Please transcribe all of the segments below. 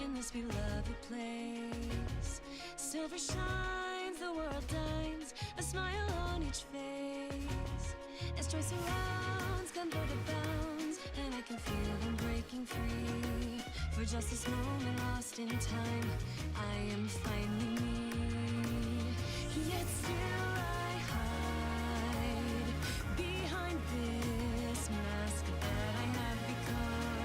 in this beloved place. Silver shines, the world dines, a smile on each face. As joy surrounds, gun for the bounds, and I can feel them breaking free. For just this moment lost in time, I am finding me. Yet still I hide behind this mask that I have become.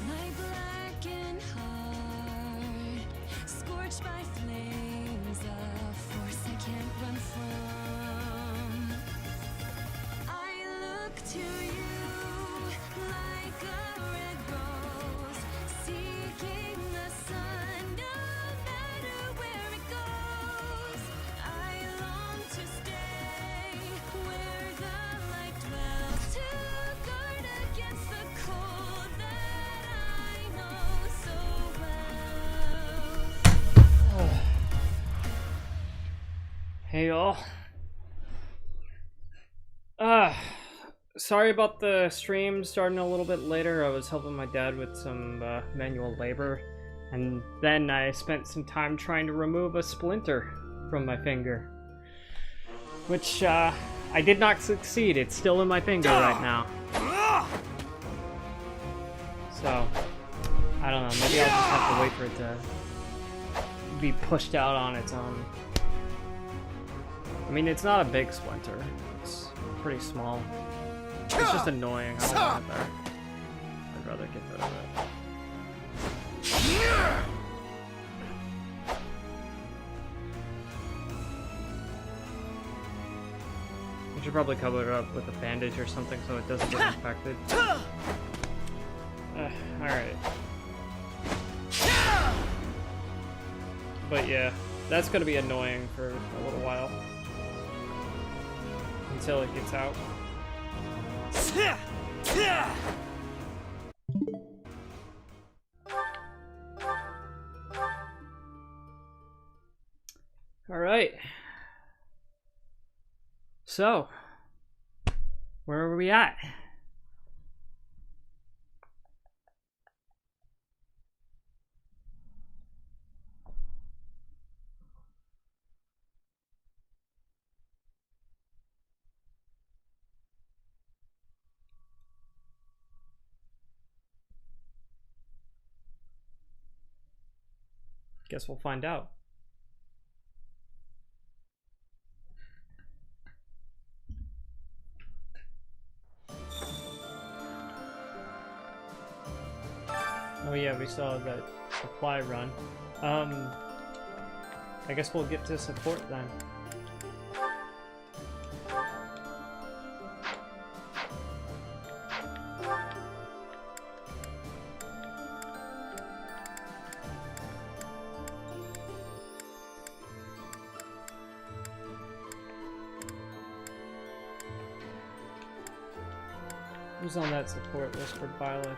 My blackened heart, scorched by flames, a force I can't run from. I look to you like a red rose, seeking the sun, no matter where it goes. I long to stay where the light dwells, to guard against the cold that I know so well. Hey y'all. Sorry about the stream starting a little bit later. I was helping my dad with some manual labor, and then I spent some time trying to remove a splinter from my finger, which I did not succeed. It's still in my finger right now. So I don't know, maybe I'll just have to wait for it to be pushed out on its own. I mean, it's not a big splinter. It's pretty small. It's just annoying. I don't want it there. I'd rather get rid of it. I should probably cover it up with a bandage or something so it doesn't get infected. Alright. But yeah, that's gonna be annoying for a little while. Until it gets out. Alright. So, where are we at? Guess we'll find out. Oh yeah, we saw that supply run. I guess we'll get to support then. Who's on that support list for Violet?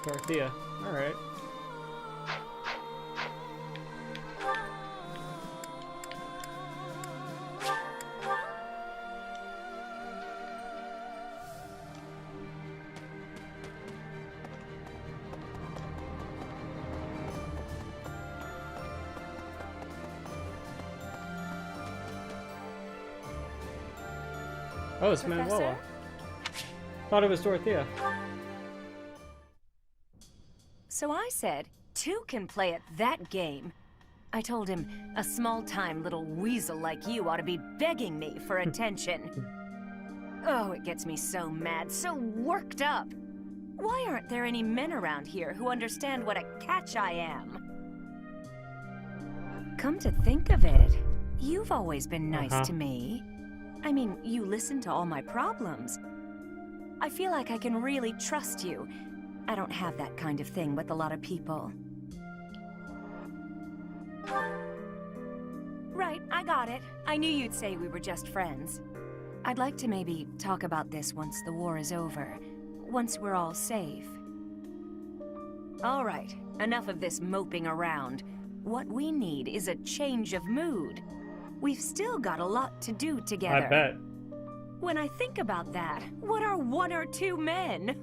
Dorothea. Alright. Oh, it's Manuela. Thought it was Dorothea. So I said, two can play at that game. I told him, a small-time little weasel like you ought to be begging me for attention. Oh, it gets me so mad, so worked up. Why aren't there any men around here who understand what a catch I am? Come to think of it, you've always been nice to me. I mean, you listen to all my problems. I feel like I can really trust you. I don't have that kind of thing with a lot of people. Right, I got it. I knew you'd say we were just friends. I'd like to maybe talk about this once the war is over. Once we're all safe. All right, enough of this moping around. What we need is a change of mood. We've still got a lot to do together. I bet. When I think about that, what are 1 or 2 men?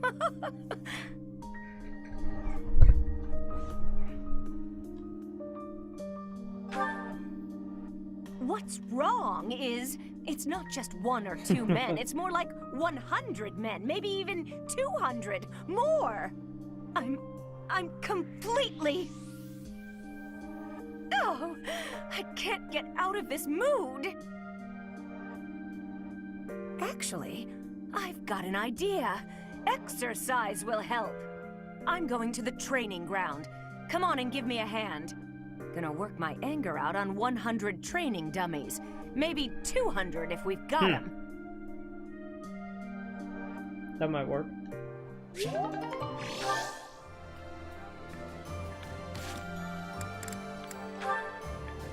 What's wrong is, it's not just 1 or 2 men, it's more like 100 men, maybe even 200, more! I'm completely... Oh, I can't get out of this mood! Actually, I've got an idea. Exercise will help. I'm going to the training ground. Come on and give me a hand. Gonna work my anger out on 100 training dummies. Maybe 200 if we've got them. That might work.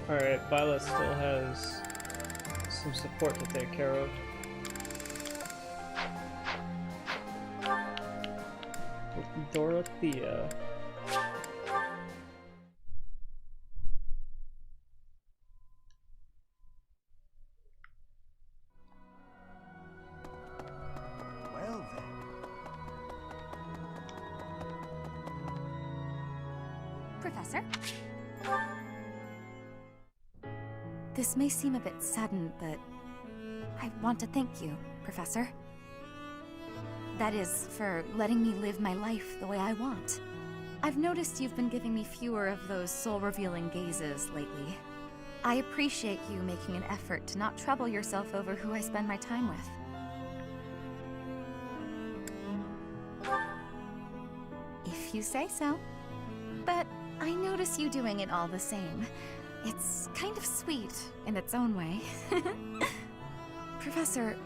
Alright, Violet still has some support to take care of. Dorothea. Well then. Professor? This may seem a bit sudden, but I want to thank you, Professor. That is, for letting me live my life the way I want. I've noticed you've been giving me fewer of those soul-revealing gazes lately. I appreciate you making an effort to not trouble yourself over who I spend my time with. If you say so. But I notice you doing it all the same. It's kind of sweet in its own way. Professor,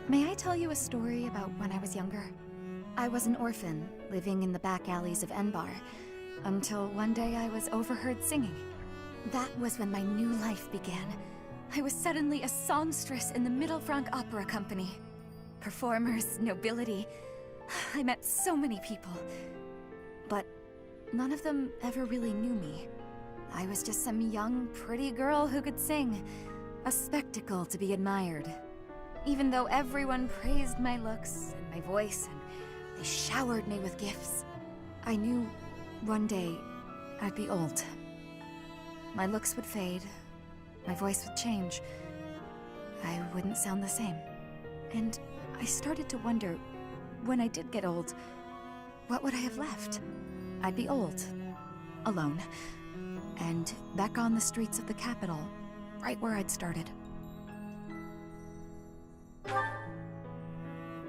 may I tell you a story about when I was younger? I was an orphan, living in the back alleys of Enbar, until one day I was overheard singing. That was when my new life began. I was suddenly a songstress in the Middle Franc Opera Company. Performers, nobility. I met so many people. But none of them ever really knew me. I was just some young, pretty girl who could sing. A spectacle to be admired. Even though everyone praised my looks and my voice, and they showered me with gifts, I knew one day I'd be old. My looks would fade, my voice would change. I wouldn't sound the same. And I started to wonder, when I did get old, what would I have left? I'd be old, alone, and back on the streets of the capital, right where I'd started.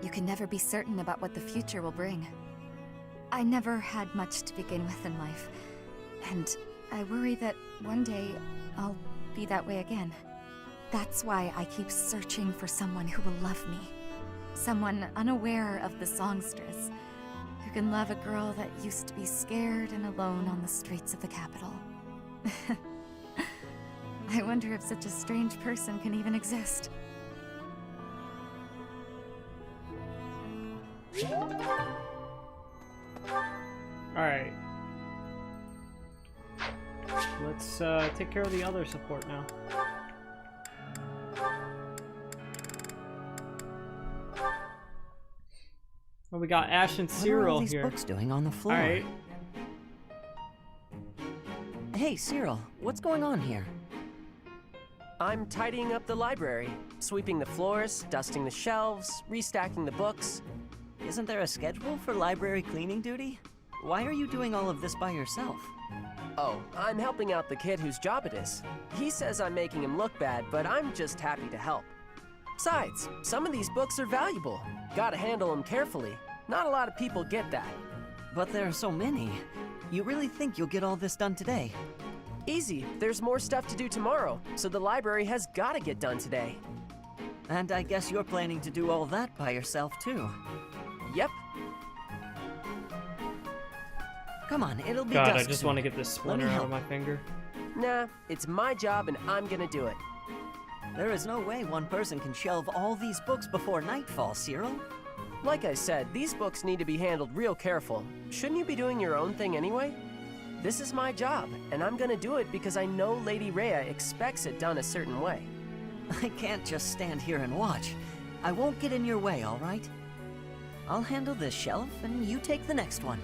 You can never be certain about what the future will bring. I never had much to begin with in life, and I worry that one day I'll be that way again. That's why I keep searching for someone who will love me. Someone unaware of the songstress, who can love a girl that used to be scared and alone on the streets of the capital. I wonder if such a strange person can even exist. Alright. Let's take care of the other support now. Well, we got Ash and Cyril What are all these here. books doing on the floor? Alright. Hey, Cyril, what's going on here? I'm tidying up the library, sweeping the floors, dusting the shelves, restacking the books. Isn't there a schedule for library cleaning duty? Why are you doing all of this by yourself? Oh, I'm helping out the kid whose job it is. He says I'm making him look bad, but I'm just happy to help. Besides, some of these books are valuable. Gotta handle them carefully. Not a lot of people get that. But there are so many. You really think you'll get all this done today? Easy, there's more stuff to do tomorrow, so the library has gotta get done today. And I guess you're planning to do all that by yourself, too. Yep. Come on, it'll be God, dusk I just soon. want to get this splinter out of my finger. Nah, it's my job and I'm gonna do it. There is no way one person can shelve all these books before nightfall, Cyril. Like I said, these books need to be handled real careful. Shouldn't you be doing your own thing anyway? This is my job, and I'm gonna do it because I know Lady Rhea expects it done a certain way. I can't just stand here and watch. I won't get in your way, all right? I'll handle this shelf, and you take the next one.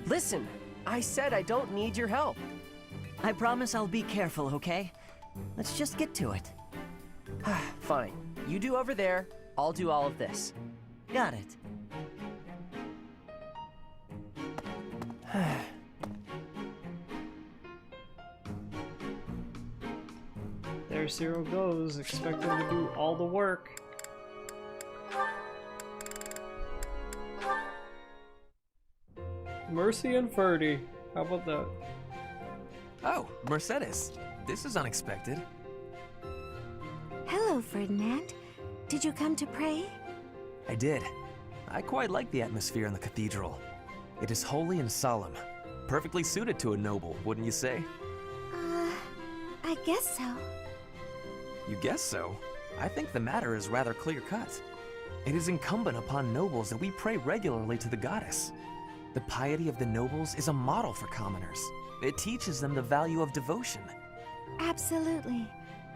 Listen, I said I don't need your help. I promise I'll be careful, okay? Let's just get to it. Fine. You do over there, I'll do all of this. Got it. There Cyril goes, expecting to do all the work. Mercy and Ferdy. How about that? Oh, Mercedes. This is unexpected. Hello, Ferdinand. Did you come to pray? I did. I quite like the atmosphere in the cathedral. It is holy and solemn. Perfectly suited to a noble, wouldn't you say? I guess so. You guess so? I think the matter is rather clear-cut. It is incumbent upon nobles that we pray regularly to the goddess. The piety of the nobles is a model for commoners. It teaches them the value of devotion. Absolutely.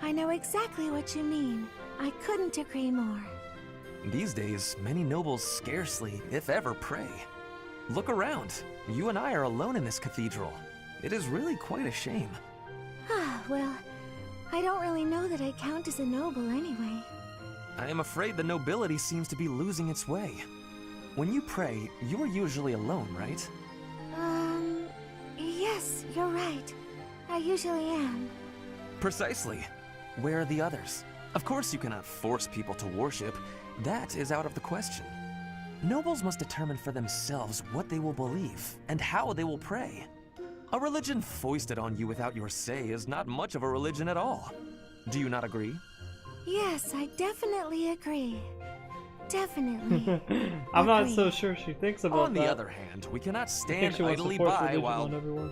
I know exactly what you mean. I couldn't agree more. These days, many nobles scarcely, if ever, pray. Look around. You and I are alone in this cathedral. It is really quite a shame. Well, I don't really know that I count as a noble anyway. I am afraid the nobility seems to be losing its way. When you pray, you are usually alone, right? Yes, you're right. I usually am. Precisely. Where are the others? Of course you cannot force people to worship. That is out of the question. Nobles must determine for themselves what they will believe and how they will pray. A religion foisted on you without your say is not much of a religion at all. Do you not agree? Yes, I definitely agree. Definitely. I'm not Agree. so sure she thinks about On that. the other hand, we cannot I think stand she wants to idly force by religion while... on everyone.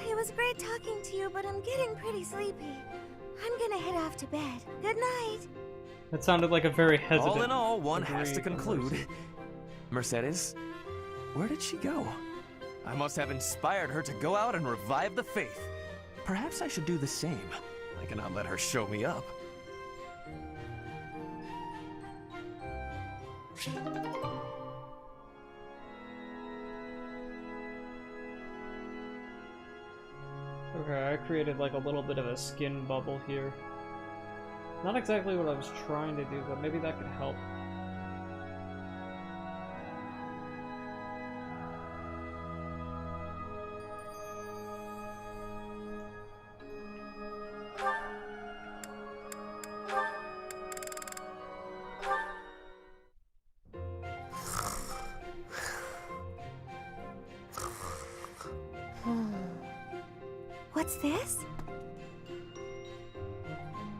It was great talking to you, but I'm getting pretty sleepy. I'm gonna head off to bed. Good night. That sounded like a very hesitant. All in all, one has to agree on conclude. Mercy. Mercedes, where did she go? I must have inspired her to go out and revive the faith. Perhaps I should do the same. I cannot let her show me up. Okay, I created like a little bit of a skin bubble here. Not exactly what I was trying to do, but maybe that could help. What's this?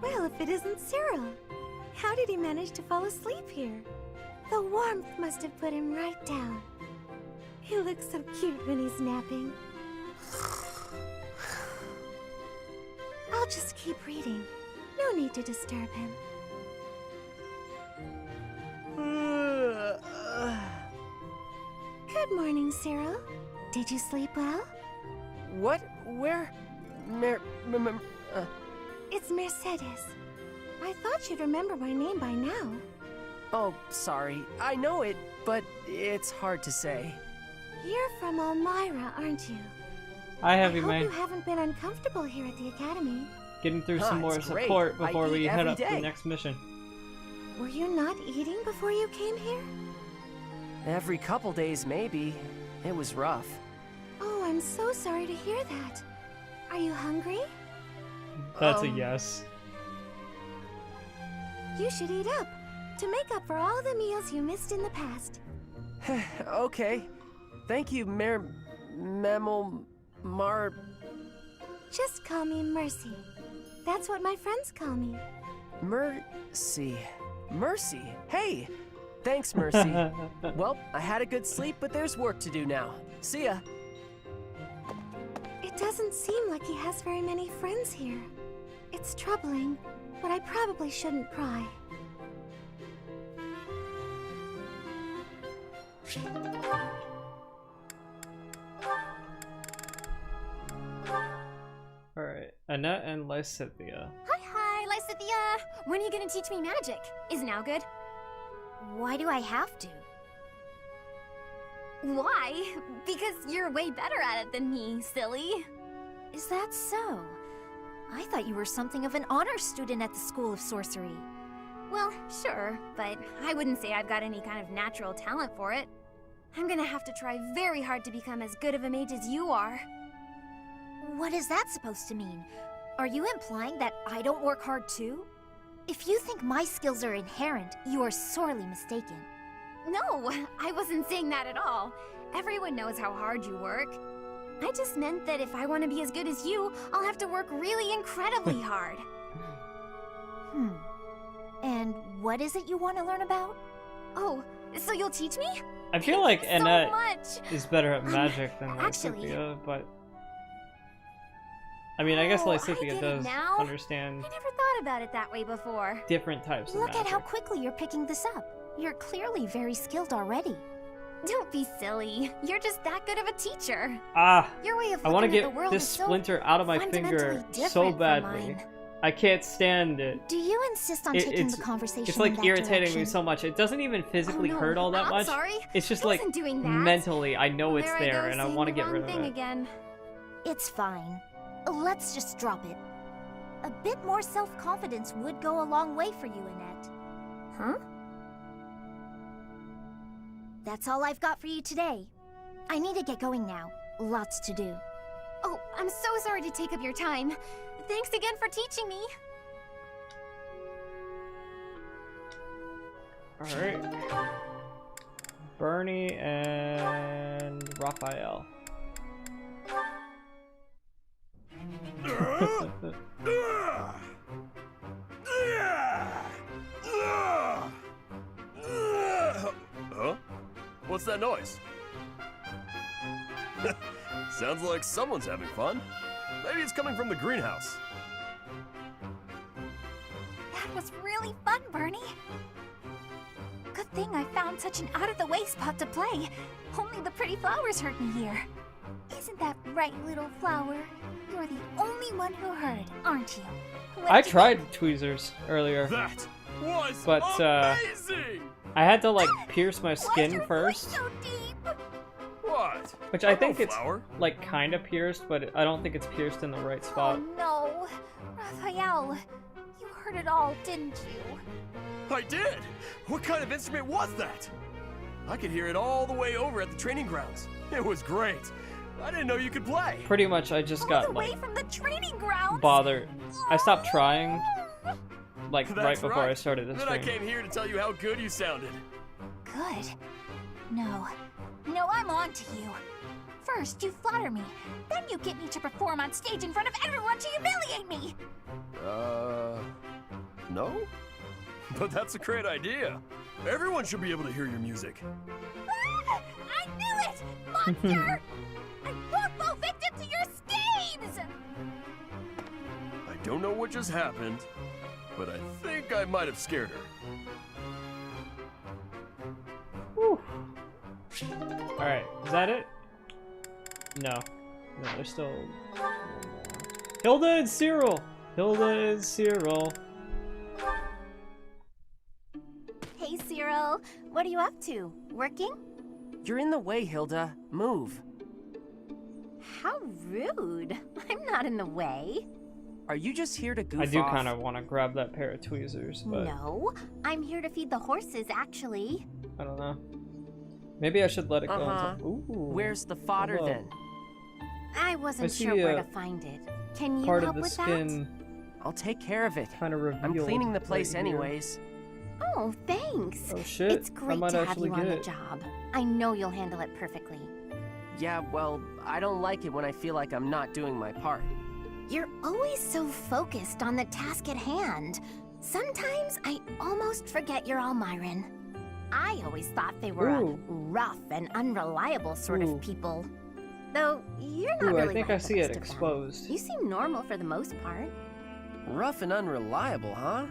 Well, if it isn't Cyril. How did he manage to fall asleep here? The warmth must have put him right down. He looks so cute when he's napping. I'll just keep reading. No need to disturb him. Good morning, Cyril. Did you sleep well? What? Where? It's Mercedes. I thought you'd remember my name by now. Oh, sorry. I know it, but it's hard to say. You're from Elmira, aren't you? Hi, I Heavy hope Man. you haven't been uncomfortable here at the academy. Getting through Huh, some more it's great. support I before we eat head every up to the day. next mission. Were you not eating before you came here? Every couple days, maybe. It was rough. Oh, I'm so sorry to hear that. Are you hungry? That's a yes. You should eat up to make up for all the meals you missed in the past. Okay. Thank you, Mar... Just call me Mercy. That's what my friends call me. Mercy. Mercy. Hey! Thanks, Mercy. Well, I had a good sleep, but there's work to do now. See ya. It doesn't seem like he has very many friends here. It's troubling, but I probably shouldn't pry. Alright, Annette and Lysithia. Hi, Lysithia! When are you gonna teach me magic? Is now good? Why do I have to? Why? Because you're way better at it than me, silly. Is that so? I thought you were something of an honor student at the School of Sorcery. Well, sure, but I wouldn't say I've got any kind of natural talent for it. I'm gonna have to try very hard to become as good of a mage as you are. What is that supposed to mean? Are you implying that I don't work hard too? If you think my skills are inherent, you are sorely mistaken. No, I wasn't saying that at all. Everyone knows how hard you work. I just meant that if I want to be as good as you, I'll have to work really incredibly hard. And what is it you want to learn about? Oh, so you'll teach me? I feel like So Annette much. is better at magic than actually- Lysithea, but... I mean, I guess Oh, I Lysithea get it does now. understand I never thought about it that way before. different types of Look magic. at how quickly you're picking this up. You're clearly very skilled already. Don't be silly. You're just that good of a teacher. Ah! Your way of I want to looking at get the world this is so splinter out of my fundamentally finger different so from badly. mine. I can't stand it. Do you insist on taking the conversation It's like in that irritating me direction? so much. It doesn't even physically Oh, no. hurt all that I'm much. sorry. It's just I like wasn't doing that. mentally, I know it's There there, I go, and I saying want to the get wrong rid of thing it. again. It's fine. Let's just drop it. A bit more self-confidence would go a long way for you, Annette. Huh? That's all I've got for you today. I need to get going now. Lots to do. Oh, I'm so sorry to take up your time. Thanks again for teaching me. Alright. Bernie and Raphael. Huh? What's that noise? Sounds like someone's having fun. Maybe it's coming from the greenhouse. That was really fun, Bernie. Good thing I found such an out-of-the-way spot to play. Only the pretty flowers heard me here. Isn't that right, little flower? You're the only one who heard, aren't you? What I did you tried tweezers earlier, That was but amazing! I had to like pierce my Why's skin your voice first, so deep? What? which I I'm no think it's flower. like kind of pierced, but I don't think it's pierced in the right spot. Oh no, Raphael, you heard it all, didn't you? I did! What kind of instrument was that? I could hear it all the way over at the training grounds. It was great. I didn't know you could play. Pretty much, I just All got the way like from the training grounds. bothered. I stopped trying like right That's before I right. started the Then I stream. came here to tell you how good you sounded. Good. No, I'm on to you. First, you flatter me. Then you get me to perform on stage in front of everyone to humiliate me. No? But that's a great idea. Everyone should be able to hear your music. Ah, I knew it! Monster! I won't fall victim to your schemes! I don't know what just happened, but I think I might have scared her. Alright, is that it? No. No, there's still one more. Hilda and Cyril! Hilda and Cyril. Hey, Cyril. What are you up to? Working? You're in the way, Hilda. Move. How rude. I'm not in the way. Are you just here to goof I do off? kind of want to grab that pair of tweezers, but No, I'm here to feed the horses, actually. I don't know. Maybe I should let it go Uh-huh. until... Ooh. Where's the fodder Hello. then? I wasn't see, sure where uh, to find it. Can you part help of the with skin I'll take care of it. kind of revealed. I'm cleaning the place right here. anyways. that? Oh, thanks. Oh shit, It's I great might to have actually you get on the it. job. I know you'll handle it perfectly. Yeah, well, I don't like it when I feel like I'm not doing my part. You're always so focused on the task at hand. Sometimes I almost forget you're Almiran. I always thought they were Ooh. a rough and unreliable sort Ooh. of people. Though you're not Ooh, really I think like I the see it rest of them. exposed. You seem normal for the most part. Rough and unreliable, huh?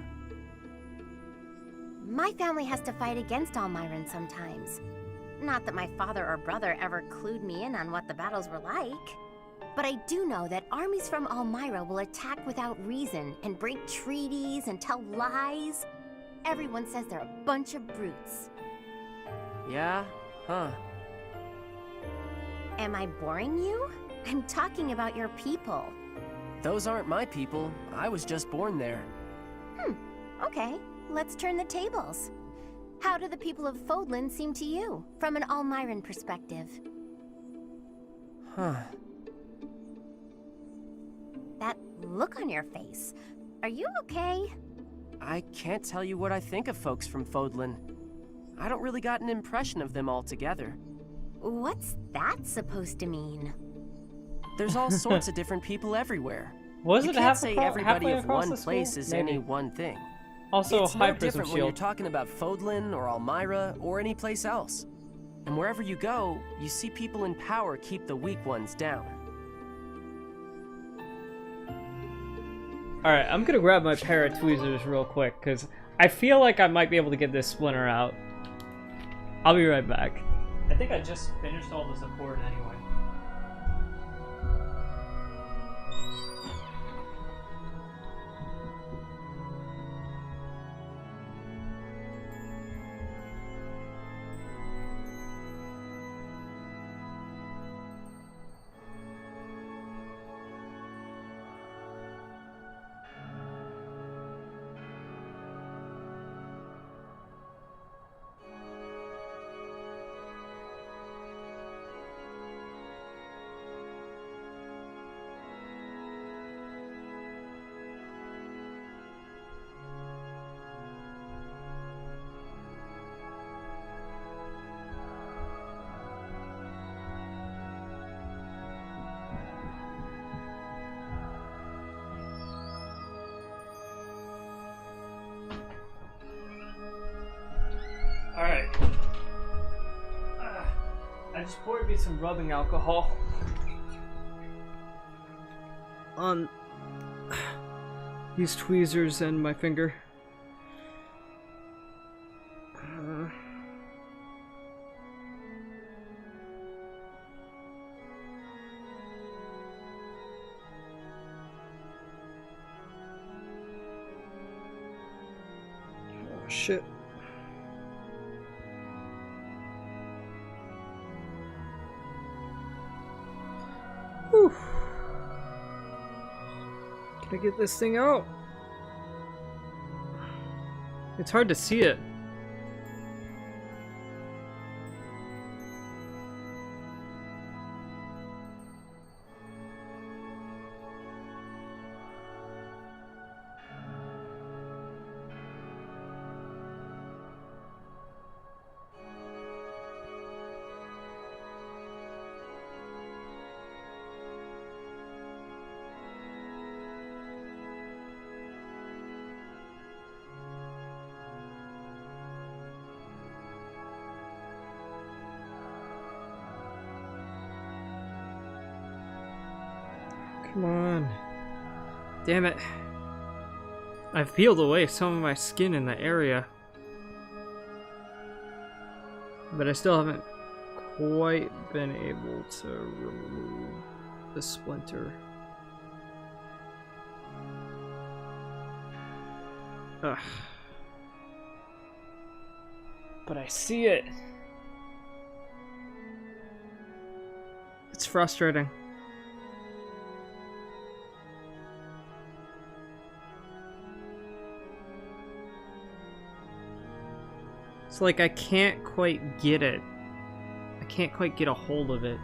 My family has to fight against Almiran sometimes. Not that my father or brother ever clued me in on what the battles were like. But I do know that armies from Almyra will attack without reason and break treaties and tell lies. Everyone says they're a bunch of brutes. Yeah? Huh. Am I boring you? I'm talking about your people. Those aren't my people. I was just born there. Okay, let's turn the tables. How do the people of Fodlan seem to you, from an Almiran perspective? Huh. That look on your face. Are you okay? I can't tell you what I think of folks from Fodlan. I don't really got an impression of them altogether. What's that supposed to mean? There's all sorts of different people everywhere. Was You it can't say everybody halfway of across one the school? place is Maybe. any one thing. Also, It's high no prism different when you're shield. talking about Fodlan or Almyra or any place else. And wherever you go, you see people in power keep the weak ones down. Alright, I'm gonna grab my pair of tweezers real quick, because I feel like I might be able to get this splinter out. I'll be right back. I think I just finished all the support anyway. Alright. I just poured me some rubbing alcohol on these tweezers and my finger. Oh, shit. Whew. Can I get this thing out? It's hard to see it. Come on. Damn it. I've peeled away some of my skin in the area. But I still haven't quite been able to remove the splinter. Ugh. But I see it. It's frustrating. It's like I can't quite get it. I can't quite get a hold of it.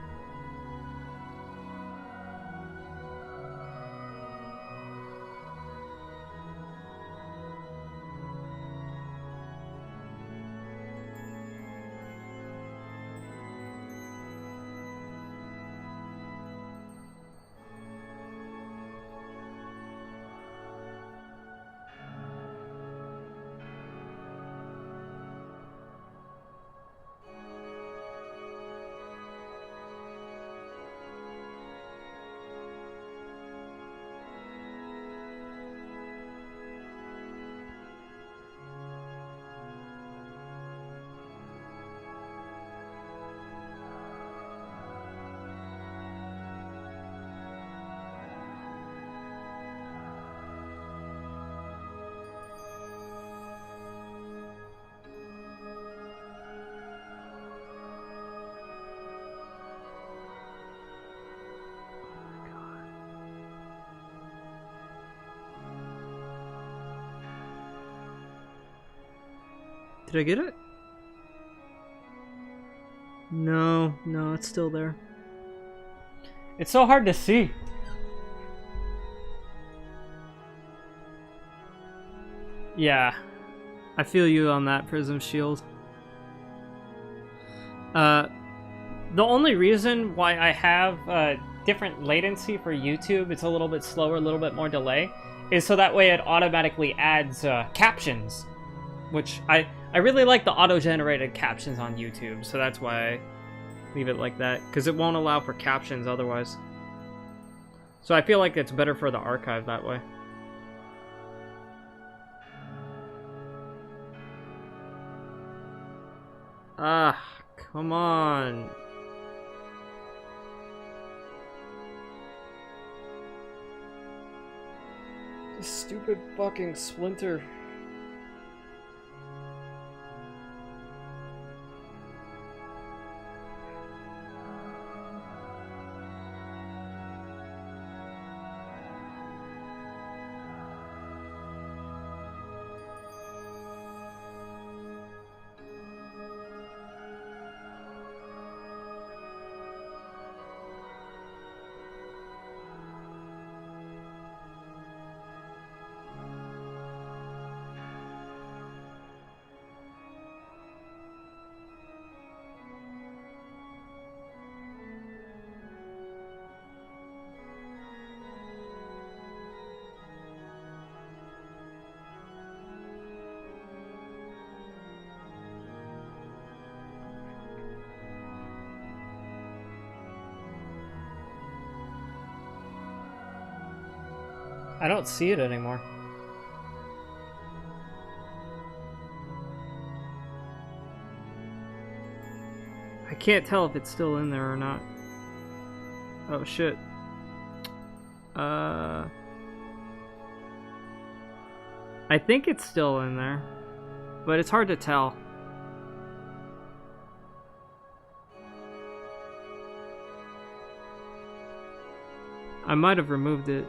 Did I get it? No, no, it's still there. It's so hard to see. Yeah, I feel you on that, Prism Shield. The only reason why I have different latency for YouTube, it's a little bit slower, a little bit more delay, is so that way it automatically adds captions, which I really like the auto-generated captions on YouTube, so that's why I leave it like that, because it won't allow for captions otherwise. So I feel like it's better for the archive that way. Ah, come on. This stupid fucking splinter. I don't see it anymore. I can't tell if it's still in there or not. Oh shit. I think it's still in there, but it's hard to tell. I might have removed it.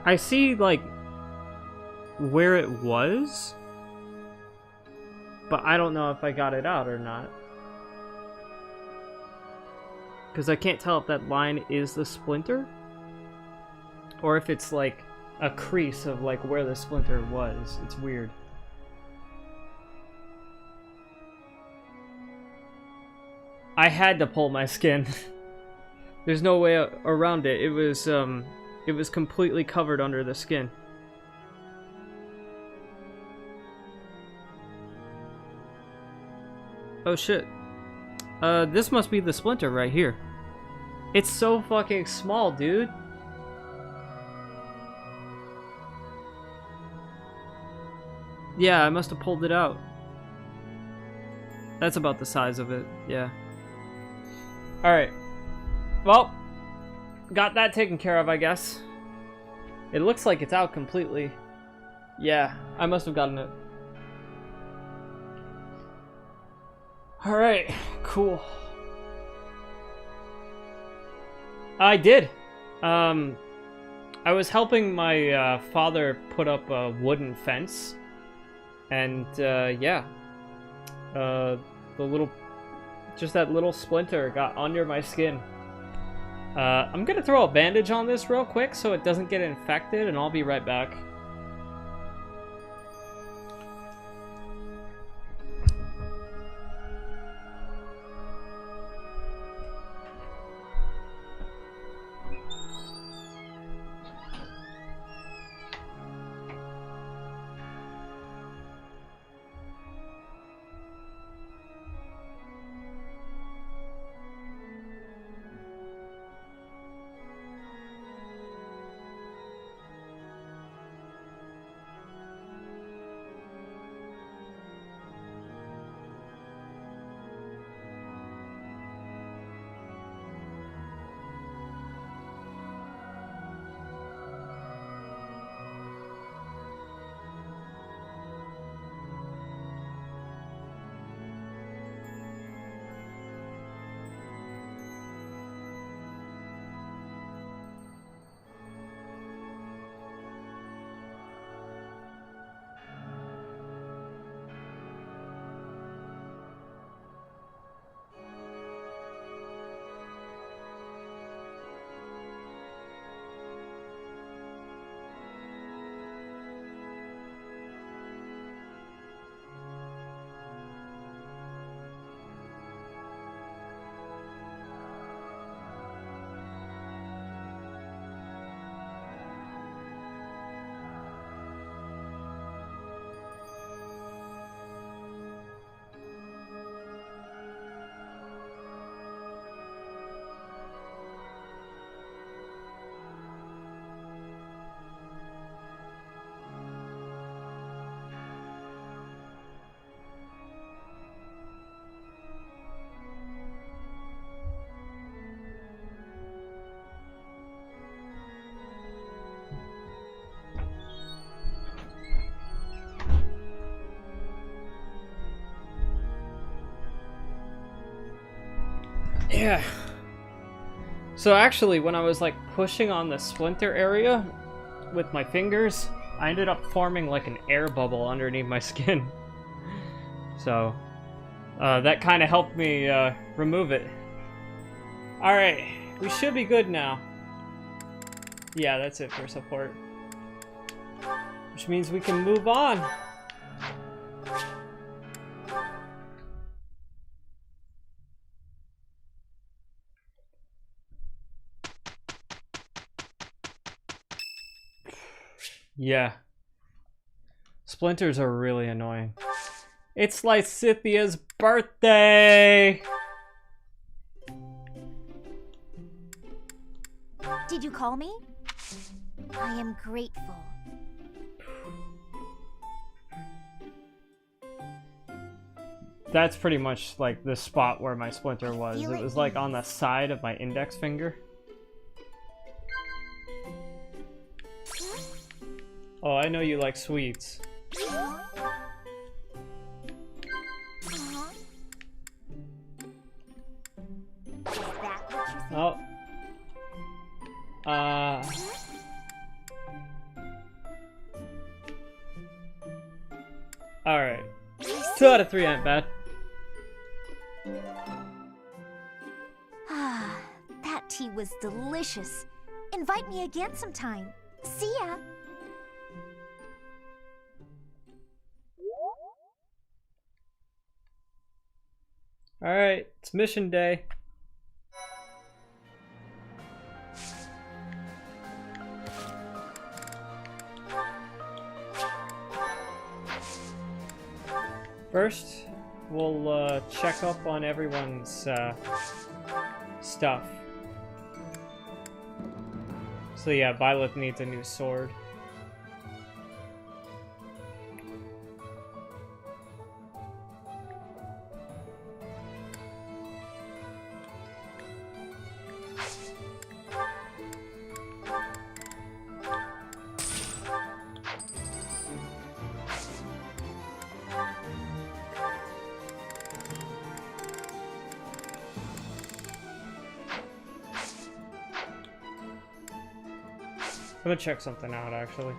I see, like, where it was, but I don't know if I got it out or not. Because I can't tell if that line is the splinter, or if it's, like, a crease of, like, where the splinter was. It's weird. I had to pull my skin. There's no way around it. It was completely covered under the skin. Oh shit. This must be the splinter right here. It's so fucking small, dude. Yeah, I must have pulled it out. That's about the size of it, yeah. Alright. Well, got that taken care of, I guess. It looks like it's out completely. Yeah, I must have gotten it. Alright, cool. I did. I was helping my father put up a wooden fence. And, yeah. Just that little splinter got under my skin. I'm gonna throw a bandage on this real quick so it doesn't get infected, and I'll be right back. Yeah. So actually, when I was like pushing on the splinter area with my fingers, I ended up forming like an air bubble underneath my skin. So that kind of helped me remove it. Alright, we should be good now. Yeah, that's it for support. Which means we can move on. Yeah. Splinters are really annoying. It's Lysithia's birthday! Did you call me? I am grateful. That's pretty much like the spot where my splinter was. It was like on the side of my index finger. Oh, I know you like sweets. Oh. Alright. 2 out of 3 ain't bad. Ah, that tea was delicious. Invite me again sometime. See ya. Alright, it's mission day. First, we'll check up on everyone's stuff. So yeah, Violet needs a new sword. I'm gonna check something out, actually.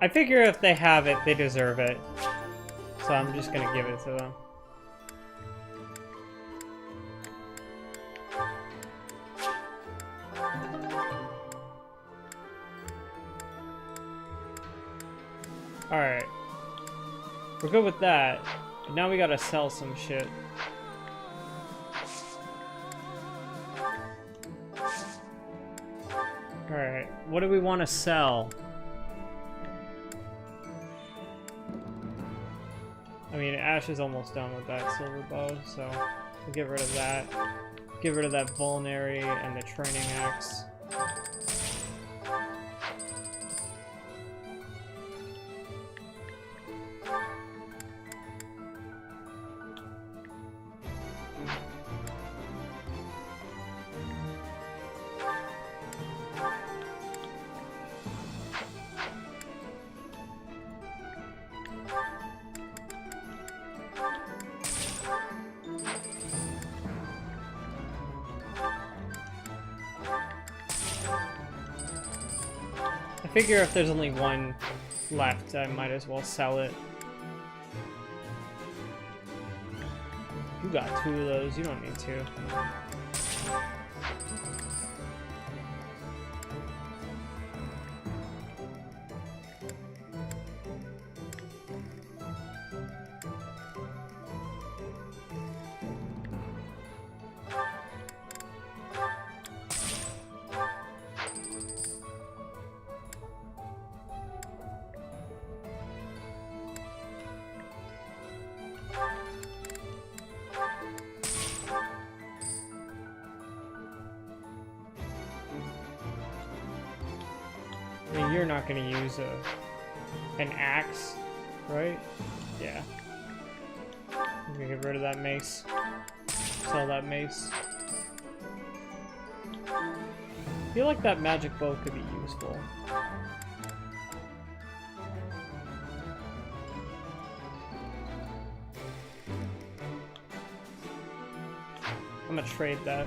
I figure if they have it, they deserve it. So I'm just gonna give it to them. Alright. We're good with that. But now we gotta sell some shit. Alright, what do we want to sell? I mean, Ash is almost done with that silver bow, so we'll get rid of that. Get rid of that vulnerary and the training axe. I figure if there's only one left, I might as well sell it. You got 2 of those, you don't need 2. you're not gonna use an axe, right? Yeah. I'm gonna get rid of that mace. Sell that mace. I feel like that magic bow could be useful. I'm gonna trade that.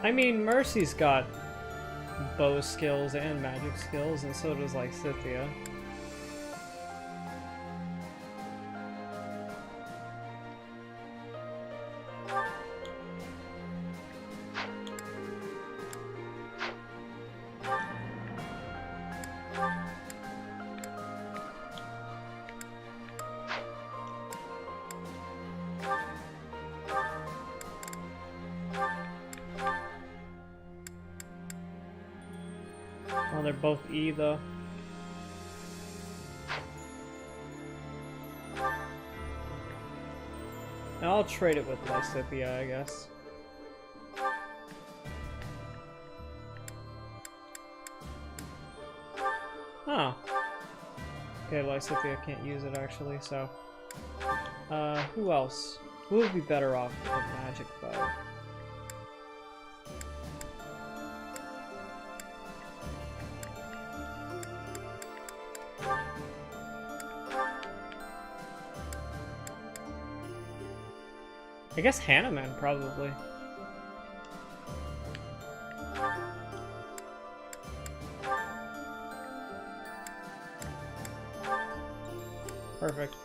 I mean, Mercy's got bow skills and magic skills, and so does, like, Scythia. Oh, they're both E, though. I'll trade it with Lysithia, I guess. Oh. Okay, Lysithia can't use it, actually, so... who else? Who would be better off with a magic bow? I guess Hanneman, probably. Perfect.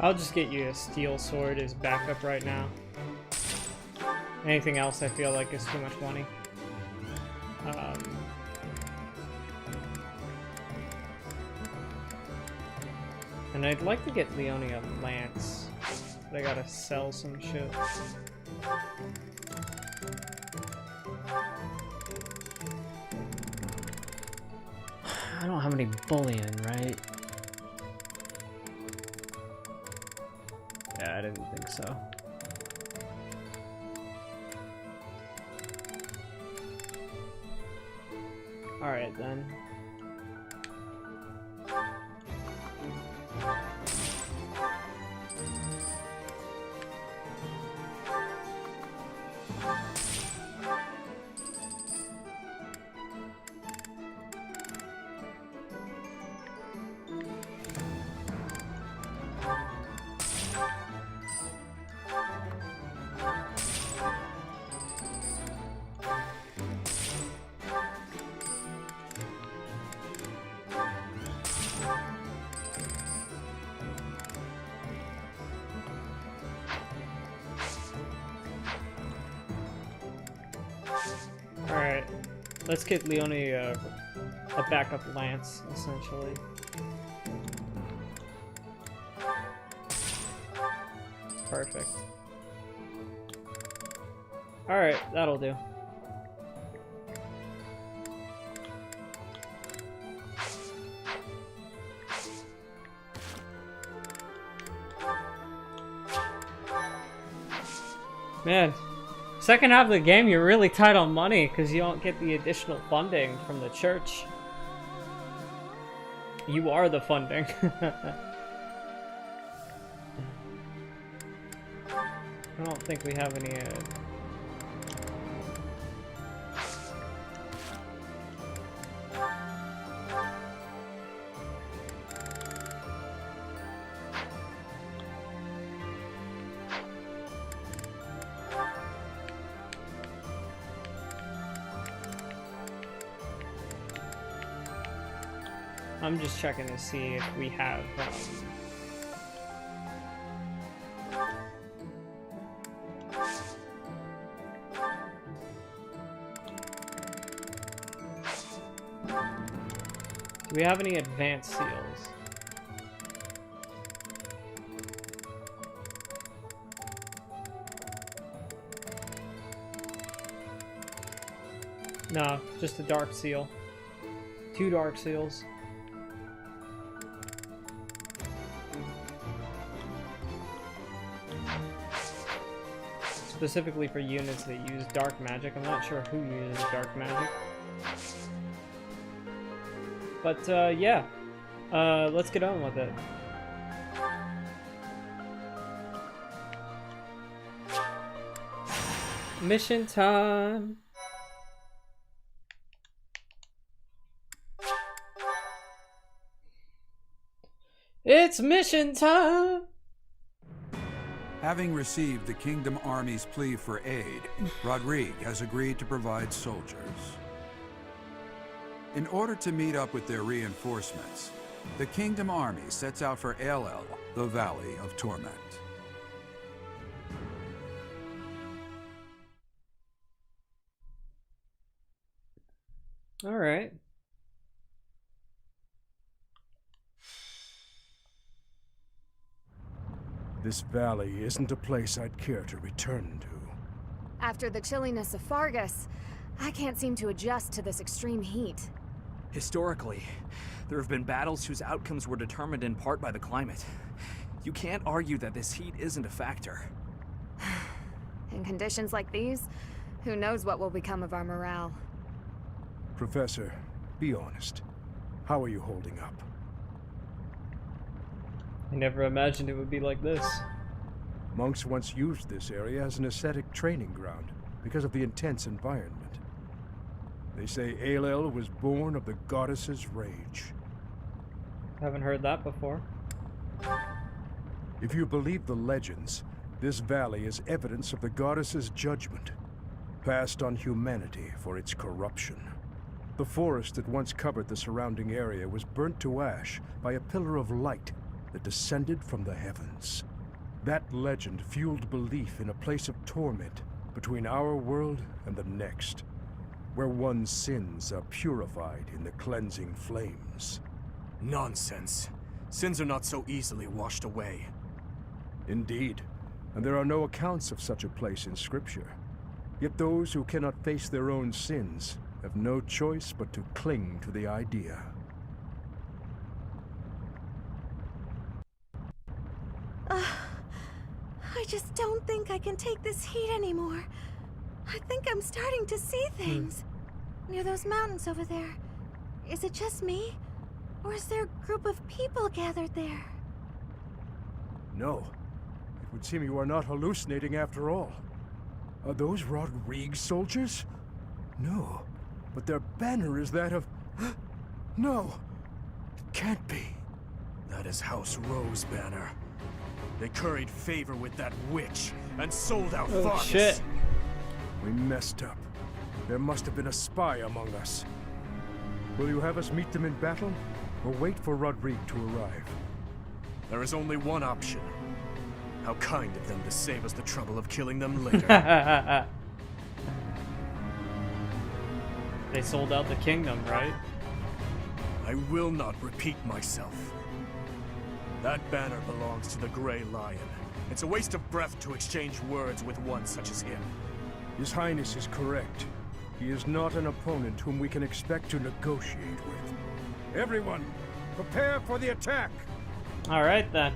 I'll just get you a steel sword as backup right now. Anything else I feel like is too much money. And I'd like to get Leonie a lance, but I gotta sell some shit. I don't have any bullion, right? Yeah, I didn't think so. Alright then. Alright, let's get Leonie a backup lance, essentially. Perfect. Alright, that'll do. Man, second half of the game, you're really tight on money because you don't get the additional funding from the church. You are the funding. I don't think we have any... I'm just checking to see if we have, do we have any advanced seals? No, just a dark seal. 2 dark seals. Specifically for units that use dark magic. I'm not sure who uses dark magic. But, yeah. Let's get on with it. Mission time! It's mission time! Having received the Kingdom Army's plea for aid, Rodrigue has agreed to provide soldiers. In order to meet up with their reinforcements, the Kingdom Army sets out for Aelel, the Valley of Torment. All right. This valley isn't a place I'd care to return to. After the chilliness of Fargus, I can't seem to adjust to this extreme heat. Historically, there have been battles whose outcomes were determined in part by the climate. You can't argue that this heat isn't a factor. In conditions like these, who knows what will become of our morale. Professor, be honest. How are you holding up? I never imagined it would be like this. Monks once used this area as an ascetic training ground because of the intense environment. They say Aelel was born of the goddess's rage. Haven't heard that before. If you believe the legends, this valley is evidence of the goddess's judgment, passed on humanity for its corruption. The forest that once covered the surrounding area was burnt to ash by a pillar of light that descended from the heavens. That legend fueled belief in a place of torment between our world and the next, where one's sins are purified in the cleansing flames. Nonsense. Sins are not so easily washed away. Indeed, and there are no accounts of such a place in Scripture. Yet those who cannot face their own sins have no choice but to cling to the idea. I just don't think I can take this heat anymore. I think I'm starting to see things. Near those mountains over there. Is it just me? Or is there a group of people gathered there? No. It would seem you are not hallucinating after all. Are those Rodrigue soldiers? No. But their banner is that of... No! It can't be. That is House Rose banner. They curried favor with that witch and sold out Fargus. Shit. We messed up. There must have been a spy among us. Will you have us meet them in battle, or wait for Rodrigue to arrive? There is only one option. How kind of them to save us the trouble of killing them later. They sold out the kingdom, right? I will not repeat myself. That banner belongs to the Grey Lion. It's a waste of breath to exchange words with one such as him. His Highness is correct. He is not an opponent whom we can expect to negotiate with. Everyone, prepare for the attack! Alright then.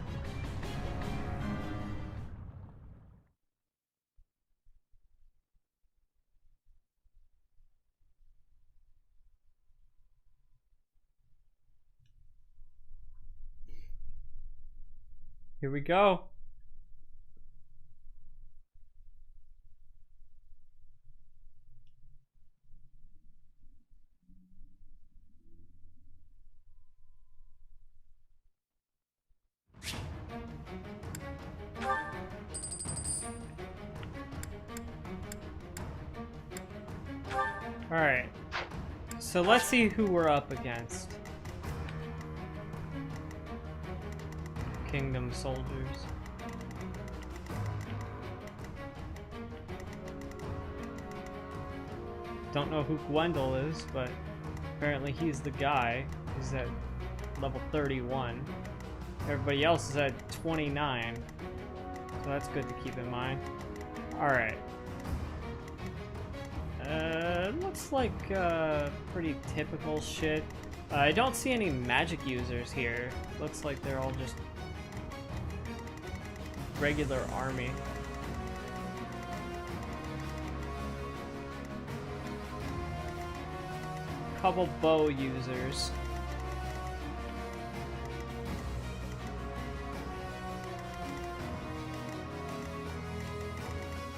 Here we go. Alright, so let's see who we're up against. Kingdom soldiers. Don't know who Gwendol is, but apparently he's the guy. He's at level 31. Everybody else is at 29. So that's good to keep in mind. Alright. Looks like pretty typical shit. I don't see any magic users here. Looks like they're all just regular army. Couple bow users.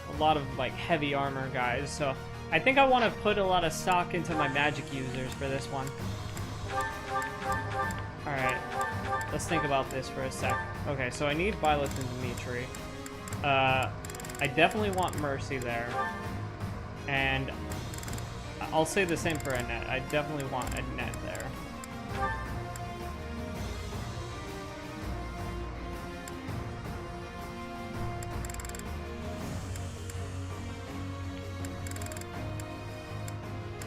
A lot of like heavy armor guys, so I think I want to put a lot of stock into my magic users for this one. Alright, let's think about this for a sec. Okay, so I need Violet and Dimitri. I definitely want Mercy there. And I'll say the same for Annette. I definitely want Annette there.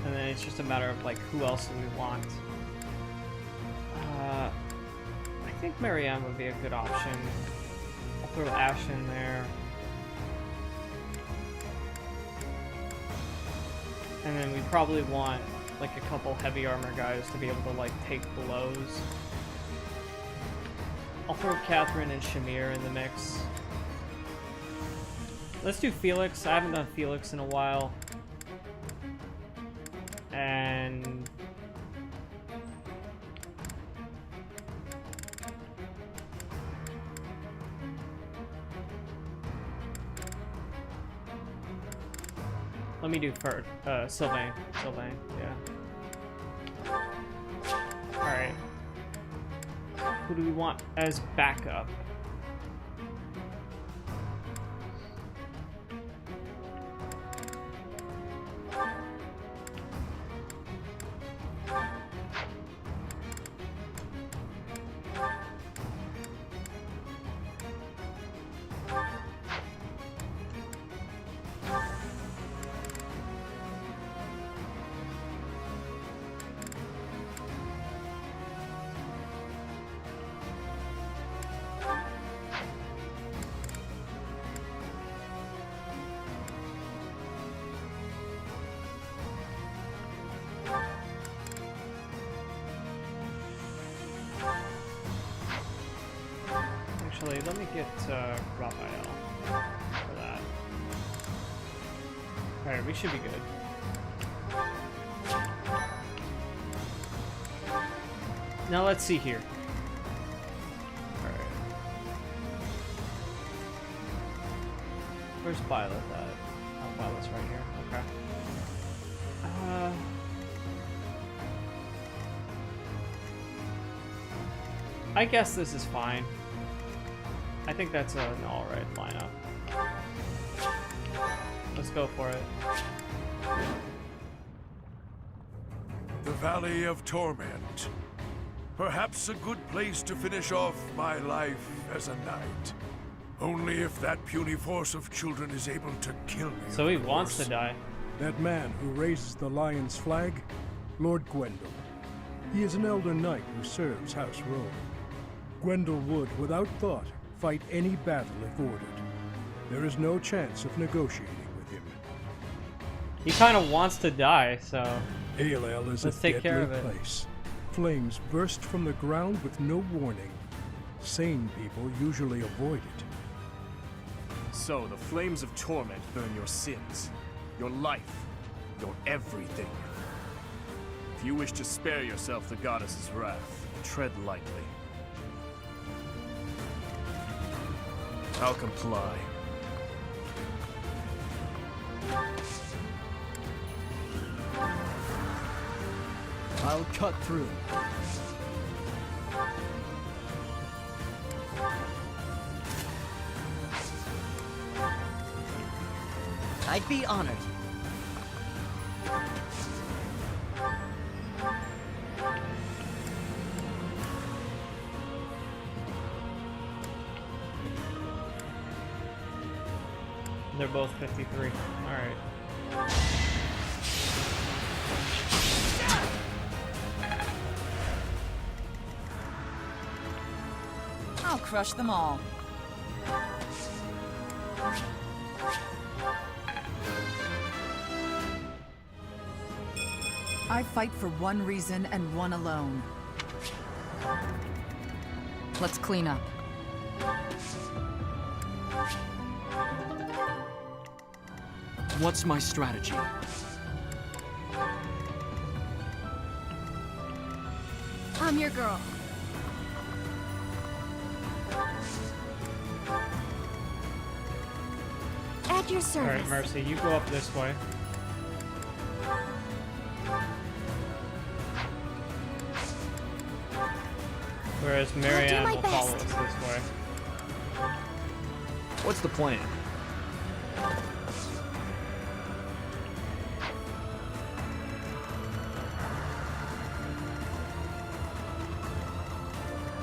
And then it's just a matter of, like, who else do we want? I think Marianne would be a good option. I'll throw Ash in there. And then we probably want, like, a couple heavy armor guys to be able to, like, take blows. I'll throw Catherine and Shamir in the mix. Let's do Felix. I haven't done Felix in a while. And let me do first. Sylvain. Sylvain, yeah. Alright. Who do we want as backup? Actually, let me get Raphael for that. Alright, we should be good. Now let's see here. Alright. Where's Violet at? Oh, Violet's right here. Okay. I guess this is fine. I think that's an alright lineup. Let's go for it. The Valley of Torment. Perhaps a good place to finish off my life as a knight. Only if that puny force of children is able to kill me. So he wants to die. That man who raises the lion's flag, Lord Gwendol. He is an elder knight who serves House Rome. Gwendol would, without thought, fight any battle if ordered. There is no chance of negotiating with him. He kind of wants to die, so Alel is let's a take care of deadly it. place. Flames burst from the ground with no warning. Sane people usually avoid it. So the flames of torment burn your sins, your life, your everything. If you wish to spare yourself the goddess's wrath, tread lightly. I'll comply. I'll cut through. I'd be honored. They're both 53. Alright. I'll crush them all. I fight for one reason and one alone. Let's clean up. What's my strategy? I'm your girl. At your service. Alright, Mercy, you go up this way. Whereas Marianne will follow us this way. What's the plan?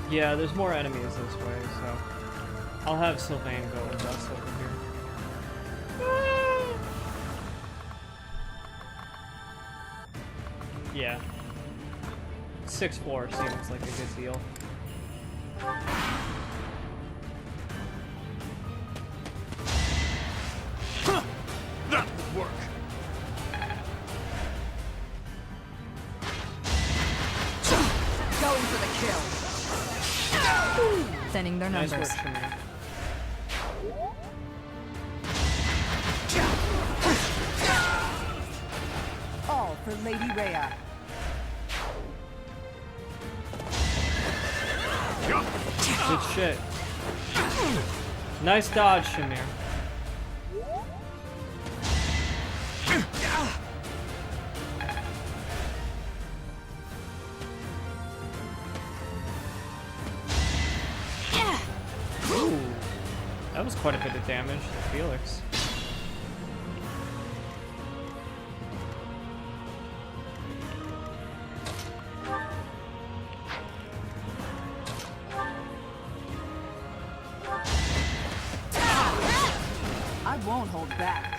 Yeah, there's more enemies this way, so I'll have Sylvain go with us over here. Yeah. 6th floor seems like a good deal. That would work. Going for the kill. Thinning their Nice numbers. work, Shamir. All for Lady Rhea. Good shit. Nice dodge, Shamir. Ooh, that was quite a bit of damage to Felix. I won't hold back.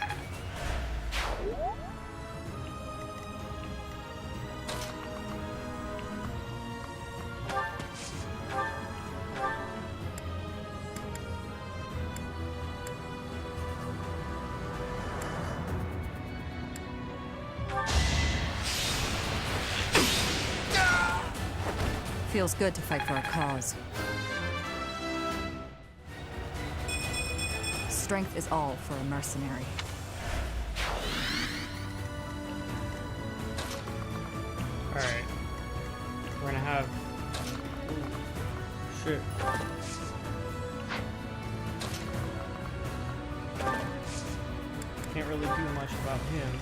Feels good to fight for a cause. Strength is all for a mercenary. Alright. We're gonna have... Shit. Can't really do much about him.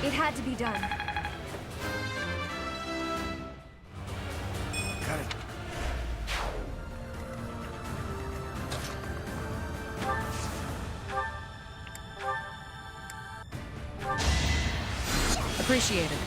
It had to be done. Got it. Appreciated.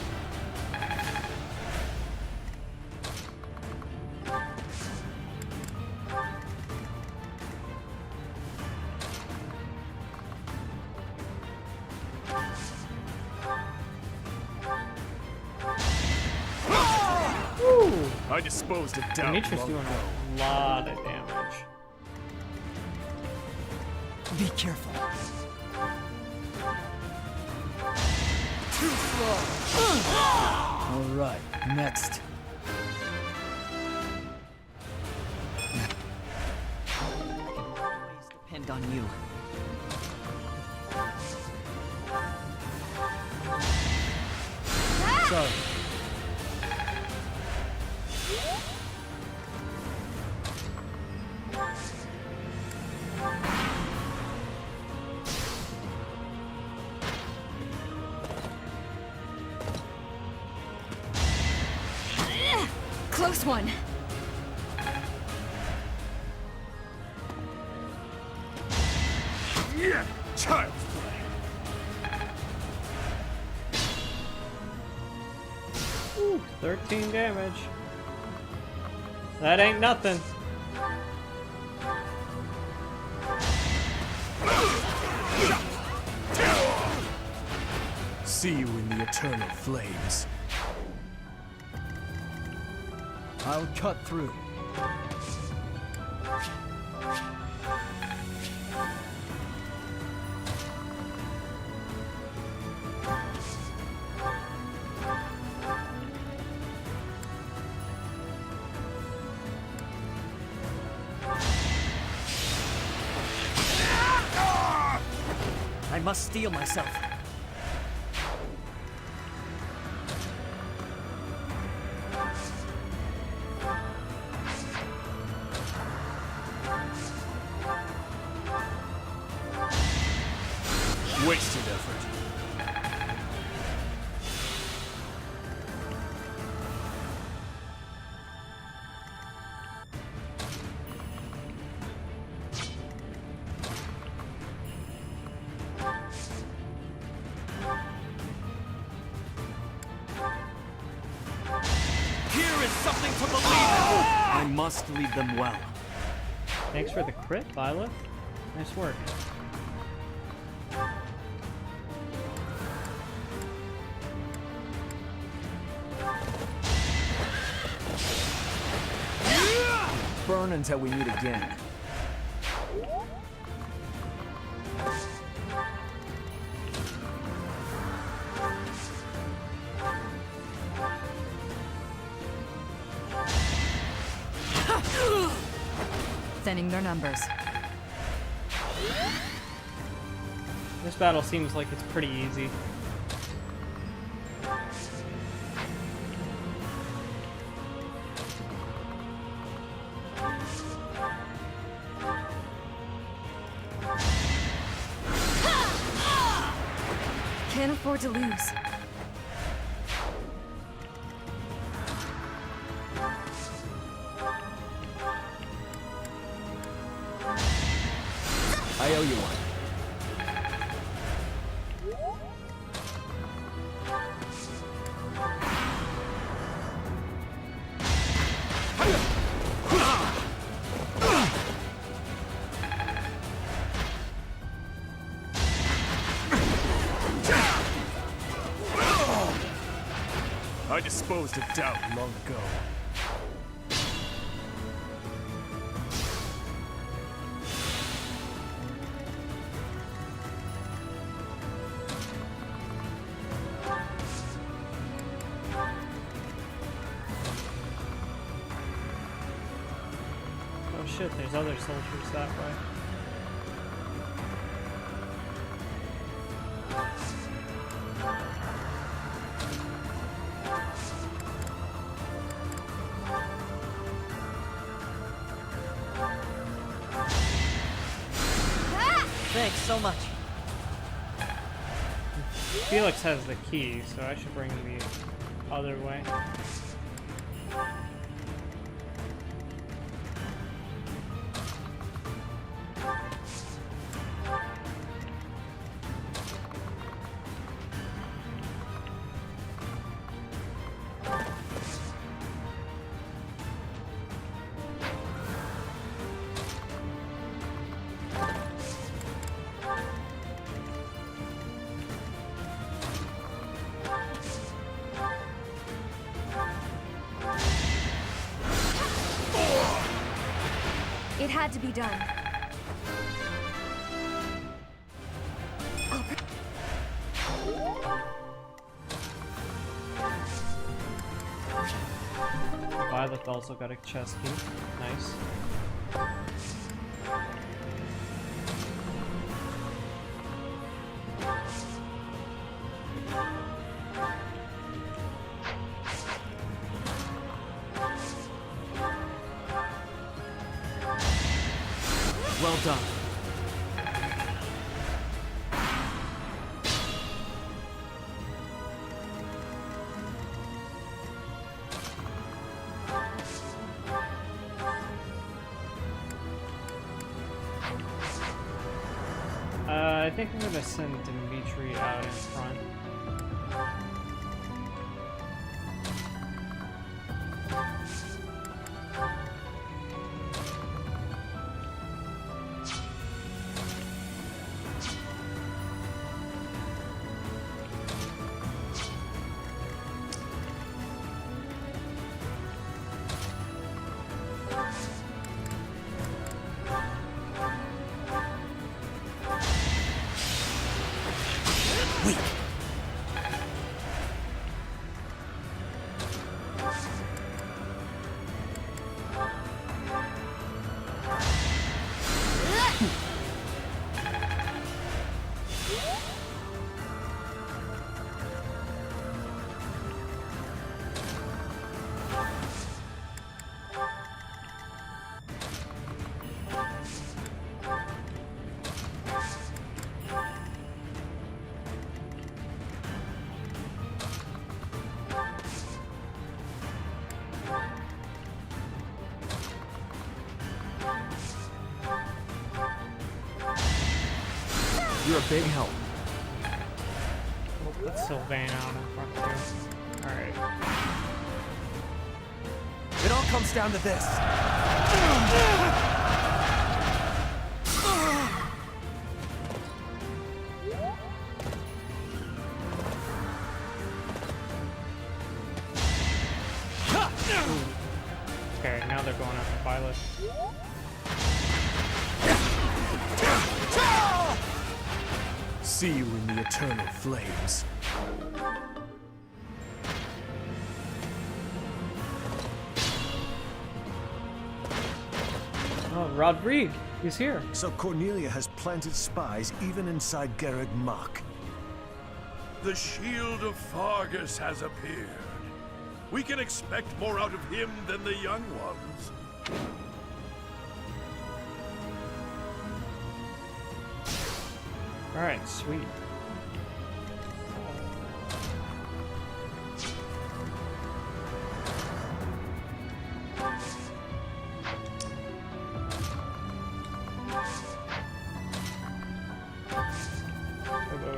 I disposed of doubt. Demetrius long doing ago. a lot of damage. Be careful. Too slow. All right, next. Always depend on you. Sorry. Close one. Yeah, child's play. Ooh, 13 damage. That ain't nothing. See you in the eternal flames. I'll cut through. I must steel myself. Wasted effort. Here is something to believe in! I must lead them well. Thanks for the crit, Violet. Nice work. Burn until we meet again. Thinning their numbers. This battle seems like it's pretty easy. Can't afford to lose. I owe you one. I disposed of doubt long ago. Oh shit, there's other soldiers that way. Thanks so much. Felix has the key, so I should bring him the other way. It had to be done. Violet also got a chest key. Nice. Well done. I think I'm gonna send Dimitri out in front. You're a big help. We'll put Sylvain out in front too. Alright. It all comes down to this. Okay, now they're going after Violet. See you in the eternal flames. Oh, Rodrigue, he's here. So Cornelia has planted spies even inside Garreg Mach. The shield of Fargus has appeared. We can expect more out of him than the young ones. Alright, sweet.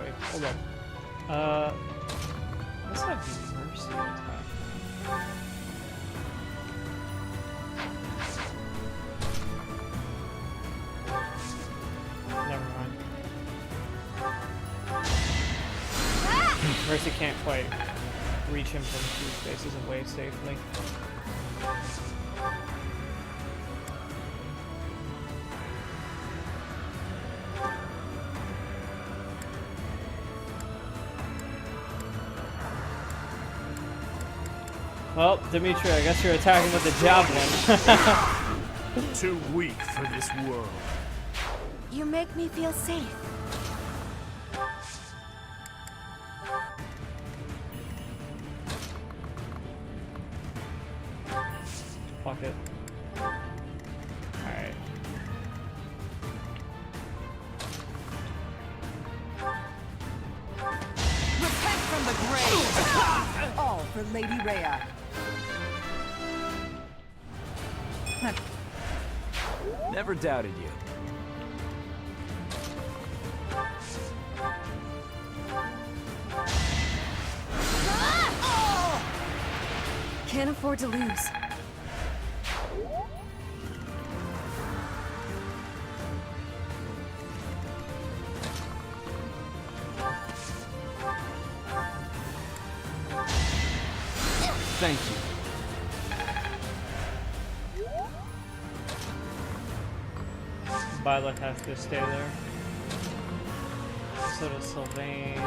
Wait, hold on. Let's have Mercy attack. Never mind. Mercy can't quite reach him from 2 spaces away safely. Well, Dimitri, I guess you're attacking with the javelin. Too weak for this world. You make me feel safe. Fuck it. Alright. Repent from the grave! All for Lady Rhea. Never doubted you. Can't afford to lose. Thank you. Violet has to stay there. So does Sylvain.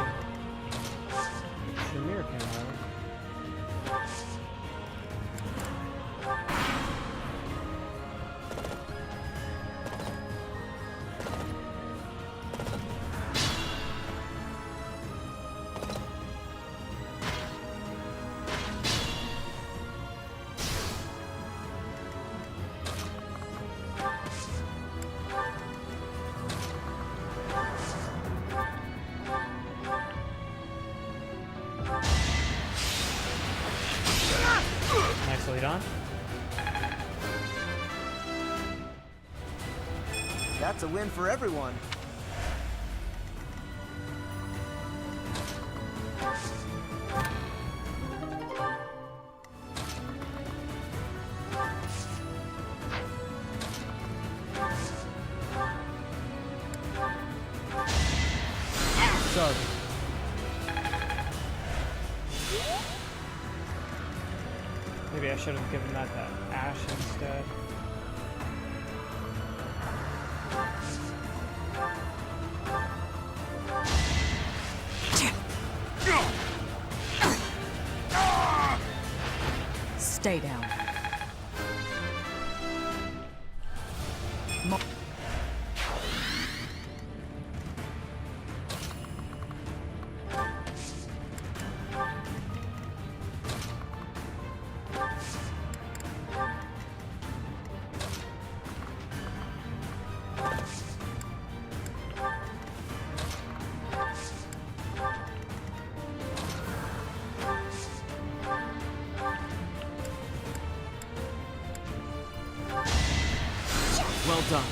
Shamir came out. That's a win for everyone. Sorry. Maybe I should have given that to Ash instead. Stay down. Well done.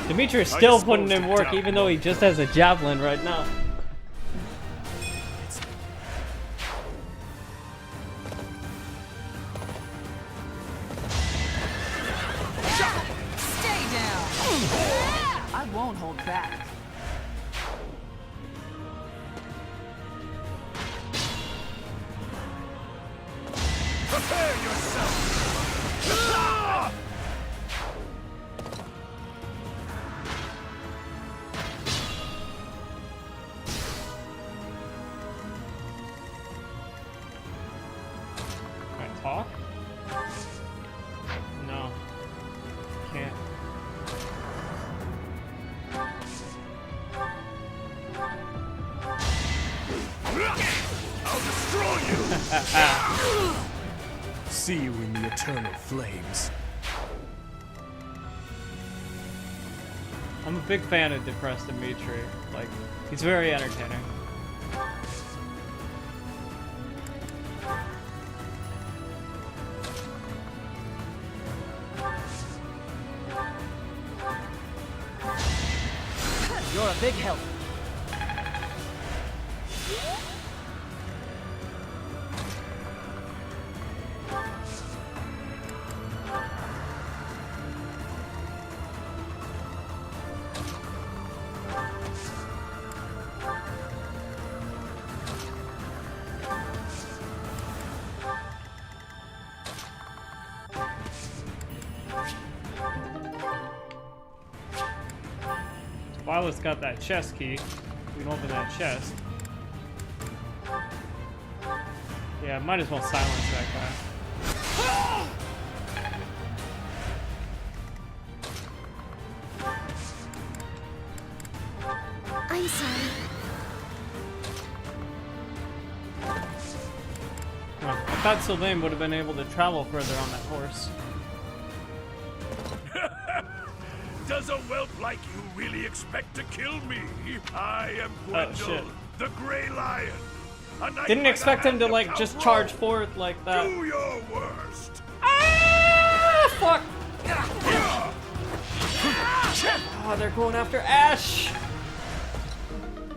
Dimitri is still putting in work even though he just has a javelin right now. Stay down. I won't hold back. Prepare yourself! Can I talk? No. Can't. I'll destroy you! See you in the eternal flames. I'm a big fan of Depressed Dimitri. Like, he's very entertaining. You're a big help. Violet's got that chest key. We can open that chest. Yeah, might as well silence that guy. I'm sorry. I thought Sylvain would have been able to travel further on that horse. Does a whelp like you really expect to kill me? I am Gwendol, the Grey Lion. A knight Didn't by expect the him to hand like of just Count charge Rome. forward like that. Do your worst. Ah, fuck! Oh, they're going after Ash!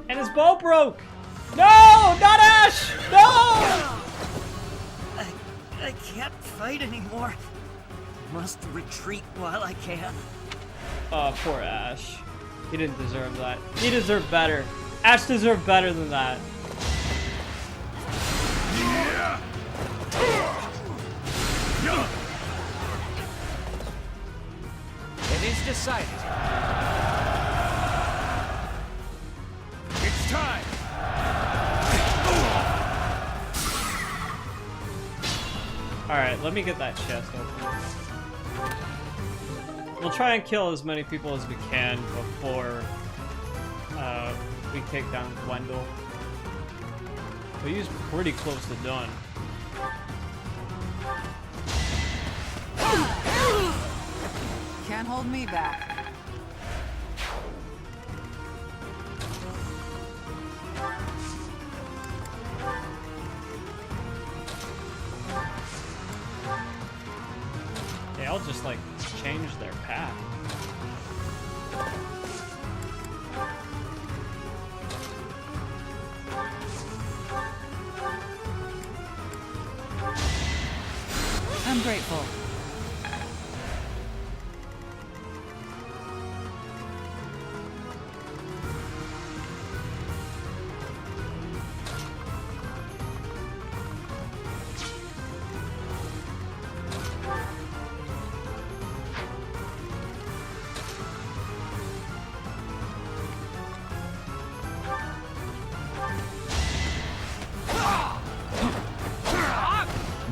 And his bow broke! No! Not Ash! No! I can't fight anymore. Must retreat while I can. Oh, poor Ash. He didn't deserve that. He deserved better. Ash deserved better than that. It is decided. It's time! Alright, let me get that chest open. We'll try and kill as many people as we can before we take down Gwendol. But he's pretty close to done. Can't hold me back. all just like changed their path. I'm grateful.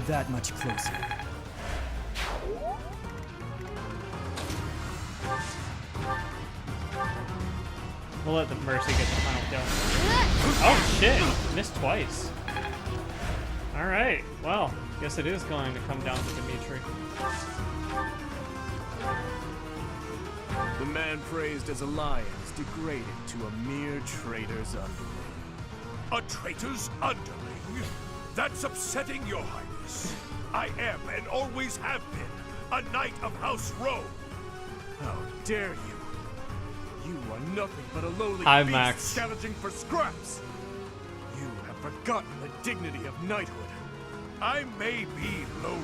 That much closer. We'll let the Mercy get the final kill. Oh shit! Missed twice. Alright, well, guess it is going to come down to Dimitri. The man praised as a lion is degraded to a mere traitor's underling. A traitor's underling? That's upsetting, Your Highness. I am, and always have been, a knight of House Rome. How dare you? You are nothing but a lowly Hi, beast Max. scavenging for scraps. You have forgotten the dignity of knighthood. I may be lowly,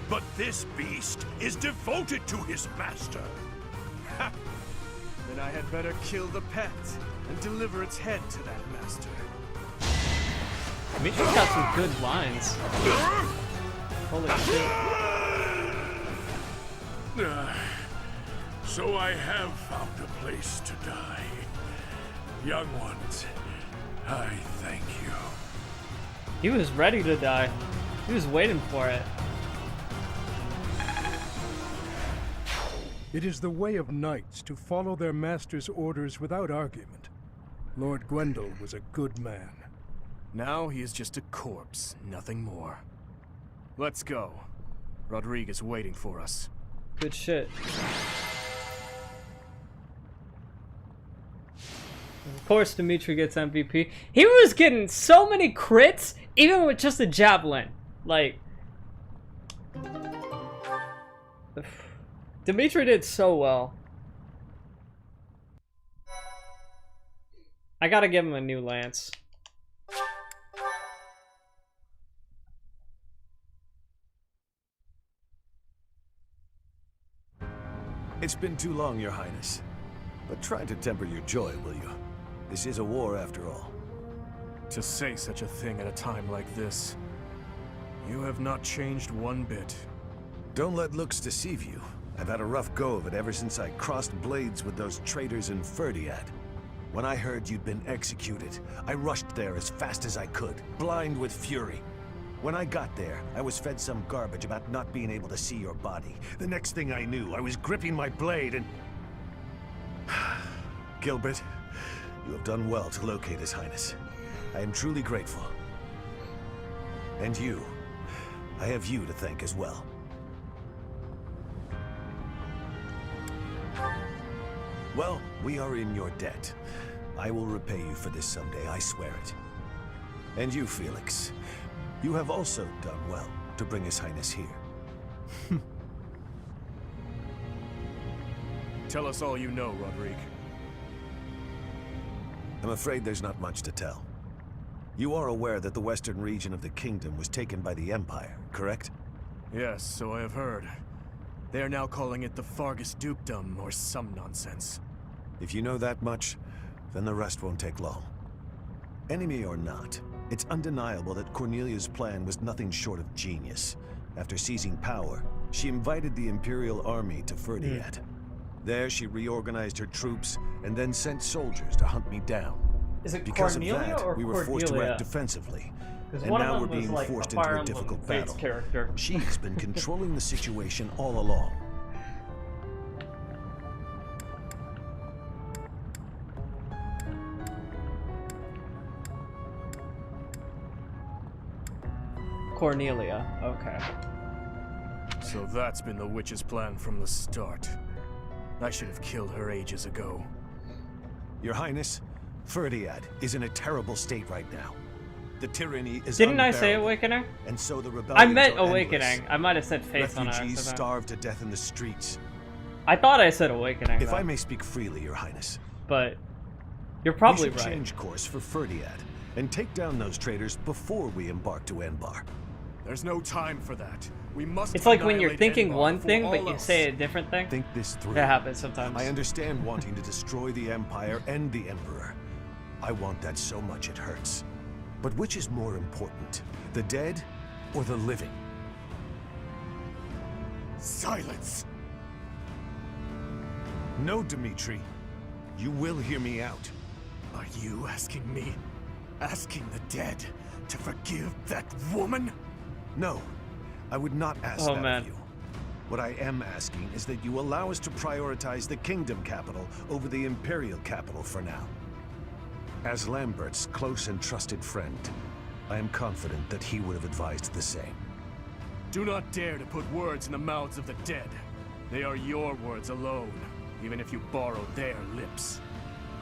but this beast is devoted to his master. Ha! Then I had better kill the pet and deliver its head to that master. Dimitri's got some good lines. Holy shit. So I have found a place to die. Young ones, I thank you. He was ready to die. He was waiting for it. It is the way of knights to follow their master's orders without argument. Lord Gwendol was a good man. Now he is just a corpse, nothing more. Let's go. Rodrigue is waiting for us. Good shit. Of course, Dimitri gets MVP. He was getting so many crits, even with just a javelin. Like, Dimitri did so well. I gotta give him a new lance. It's been too long, Your Highness. But try to temper your joy, will you? This is a war, after all. To say such a thing at a time like this. You have not changed one bit. Don't let looks deceive you. I've had a rough go of it ever since I crossed blades with those traitors in Ferdiad. When I heard you'd been executed, I rushed there as fast as I could, blind with fury. When I got there, I was fed some garbage about not being able to see your body. The next thing I knew, I was gripping my blade and... Gilbert, you have done well to locate His Highness. I am truly grateful. And you, I have you to thank as well. Well, we are in your debt. I will repay you for this someday, I swear it. And you, Felix, you have also done well to bring His Highness here. Tell us all you know, Rodrigue. I'm afraid there's not much to tell. You are aware that the western region of the kingdom was taken by the Empire, correct? Yes, so I have heard. They are now calling it the Fargus Dukedom, or some nonsense. If you know that much, then the rest won't take long. Enemy or not, it's undeniable that Cornelia's plan was nothing short of genius. After seizing power, she invited the Imperial Army to Ferdiad. There she reorganized her troops and then sent soldiers to hunt me down. Is it Because Cornelia of that, or we were forced to Cordelia? act defensively. And one of now them we're was being like forced a into Fire a Emblem difficult Fates battle. character. She's been controlling the situation all along. Cornelia, okay. So that's been the witch's plan from the start. I should have killed her ages ago. Your Highness, Ferdiad is in a terrible state right now. The tyranny is Didn't I say unbearable, Awakening? and so the I rebellions meant are Awakening. endless. I might have said Faith on Refugees accident. starve to death in the streets. I thought I said Awakening. If though. I may speak freely, Your Highness. But you're probably we should right. change course for Ferdiad and take down those traitors before we embark to Enbar. There's no time for that. We must. It's like when you're annihilate thinking Enbar one before thing, but all you else. say a different thing. Think this through. That happens sometimes. I understand wanting to destroy the Empire and the Emperor. I want that so much it hurts. But which is more important, the dead or the living? Silence! No, Dimitri. You will hear me out. Are you asking me? Asking the dead to forgive that woman? No, I would not ask Oh, that man. of you. What I am asking is that you allow us to prioritize the Kingdom capital over the Imperial capital for now. As Lambert's close and trusted friend, I am confident that he would have advised the same. Do not dare to put words in the mouths of the dead. They are your words alone, even if you borrow their lips.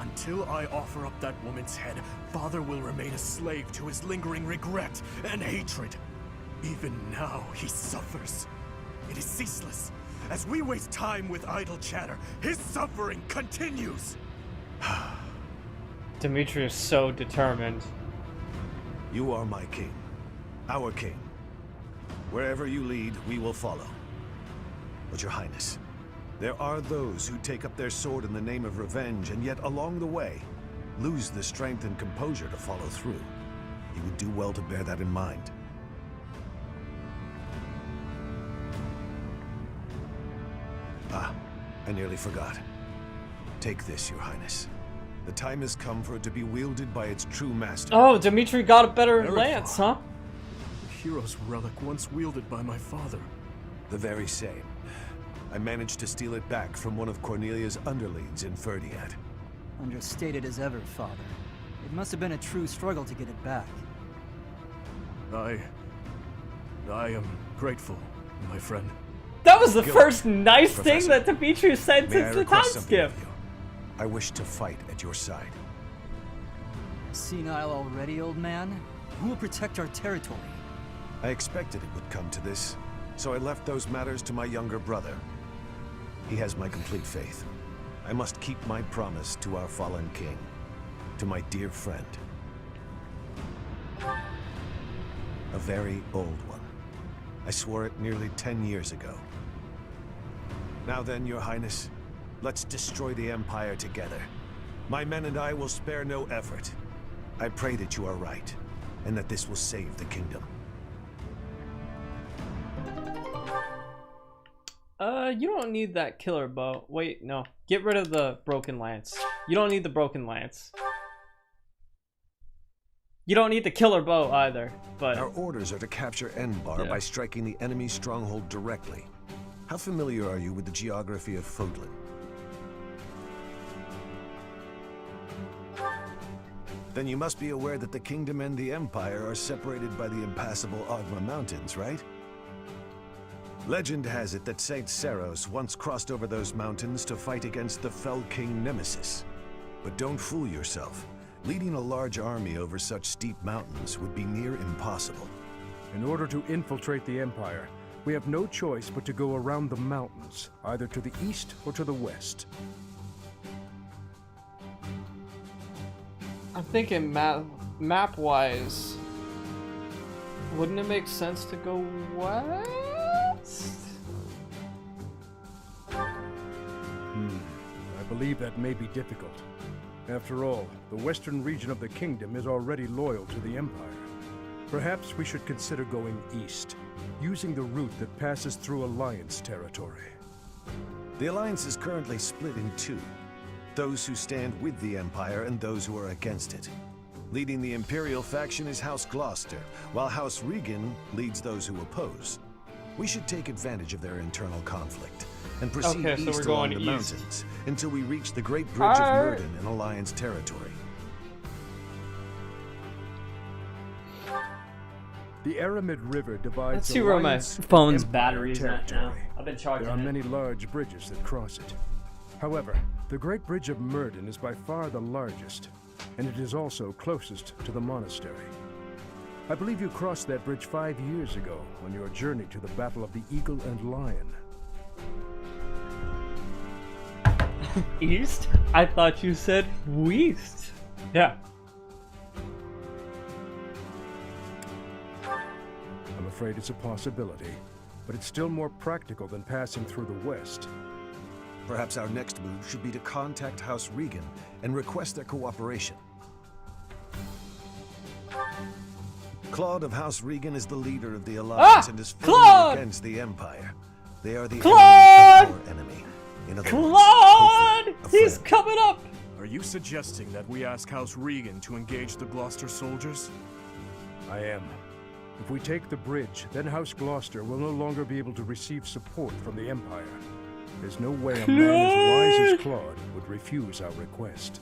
Until I offer up that woman's head, Father will remain a slave to his lingering regret and hatred. Even now, he suffers. It is ceaseless. As we waste time with idle chatter, his suffering continues. Dimitri is so determined. You are my king, our king. Wherever you lead, we will follow. But Your Highness, there are those who take up their sword in the name of revenge and yet along the way, lose the strength and composure to follow through. You would do well to bear that in mind. Ah, I nearly forgot. Take this, Your Highness. The time has come for it to be wielded by its true master. Oh, Dimitri got a better Very lance, far. huh? The hero's relic once wielded by my father. The very same. I managed to steal it back from one of Cornelia's underlings in Ferdiad. Understated as ever, Father. It must have been a true struggle to get it back. I am grateful, my friend. That was the Go, first nice thing Professor. that Dimitri said May I since the time request something skip. of you? I wish to fight at your side. Senile already, old man? Who will protect our territory? I expected it would come to this, so I left those matters to my younger brother. He has my complete faith. I must keep my promise to our fallen king, to my dear friend. A very old one. I swore it nearly 10 years ago. Now then, Your Highness, let's destroy the Empire together. My men and I will spare no effort. I pray that you are right, and that this will save the kingdom. You don't need that killer bow. Wait, no. Get rid of the broken lance. You don't need the broken lance. You don't need the killer bow either, but... Our orders are to capture Enbar by striking the enemy's stronghold directly. How familiar are you with the geography of Fodlan? Then you must be aware that the kingdom and the empire are separated by the impassable Ogma Mountains, right? Legend has it that Saint Seros once crossed over those mountains to fight against the fell king Nemesis. But don't fool yourself. Leading a large army over such steep mountains would be near impossible. In order to infiltrate the Empire, we have no choice but to go around the mountains, either to the east or to the west. I'm thinking map-wise, wouldn't it make sense to go west? I believe that may be difficult. After all, the western region of the kingdom is already loyal to the Empire. Perhaps we should consider going east, using the route that passes through Alliance territory. The Alliance is currently split in two. Those who stand with the Empire and those who are against it. Leading the Imperial faction is House Gloucester, while House Regan leads those who oppose. We should take advantage of their internal conflict and proceed Okay, so east we're going along the east. mountains until we reach the Great Bridge of Myrden in Alliance territory. The Aramid River divides Let's see where my Alliance and phone's Empire battery's at now. territory. I've been charging There are it. many large bridges that cross it. However, the Great Bridge of Myrden is by far the largest, and it is also closest to the monastery. I believe you crossed that bridge 5 years ago on your journey to the Battle of the Eagle and Lion. East? I thought you said west. Yeah. I'm afraid it's a possibility, but it's still more practical than passing through the west. Perhaps our next move should be to contact House Regan and request their cooperation. Claude of House Regan is the leader of the Alliance and is firmly against the Empire. They are the enemy of our enemy. In other Claude! words, He's coming up! Are you suggesting that we ask House Regan to engage the Gloucester soldiers? I am. If we take the bridge, then House Gloucester will no longer be able to receive support from the Empire. There's no way a man as wise as Claude would refuse our request.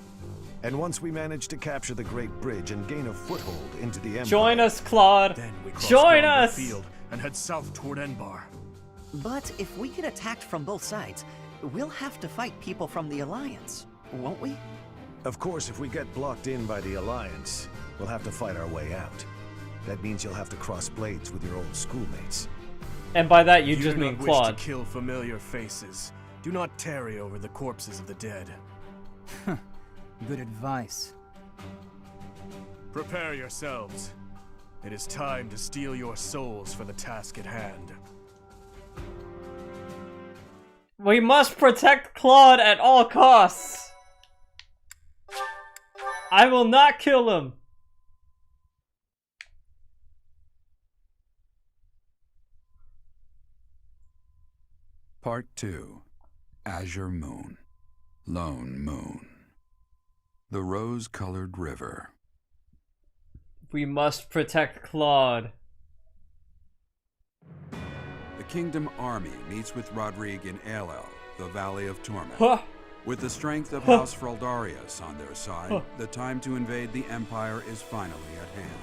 And once we manage to capture the Great Bridge and gain a foothold into the Empire... Join us, Claude! Then we cross Join down us! the field and head south toward Enbar. But if we get attacked from both sides, we'll have to fight people from the Alliance, won't we? Of course, if we get blocked in by the Alliance, we'll have to fight our way out. That means you'll have to cross blades with your old schoolmates. And by that, you just do mean not Claude. wish to kill familiar faces. Do not tarry over the corpses of the dead. Good advice. Prepare yourselves. It is time to steal your souls for the task at hand. We must protect Claude at all costs. I will not kill him. Part 2. Azure Moon. Lone Moon. The Rose-Colored River. We must protect Claude. The Kingdom Army meets with Rodrigue in Aelel, the Valley of Torment. Huh. With the strength of House Fraldarius on their side, the time to invade the Empire is finally at hand.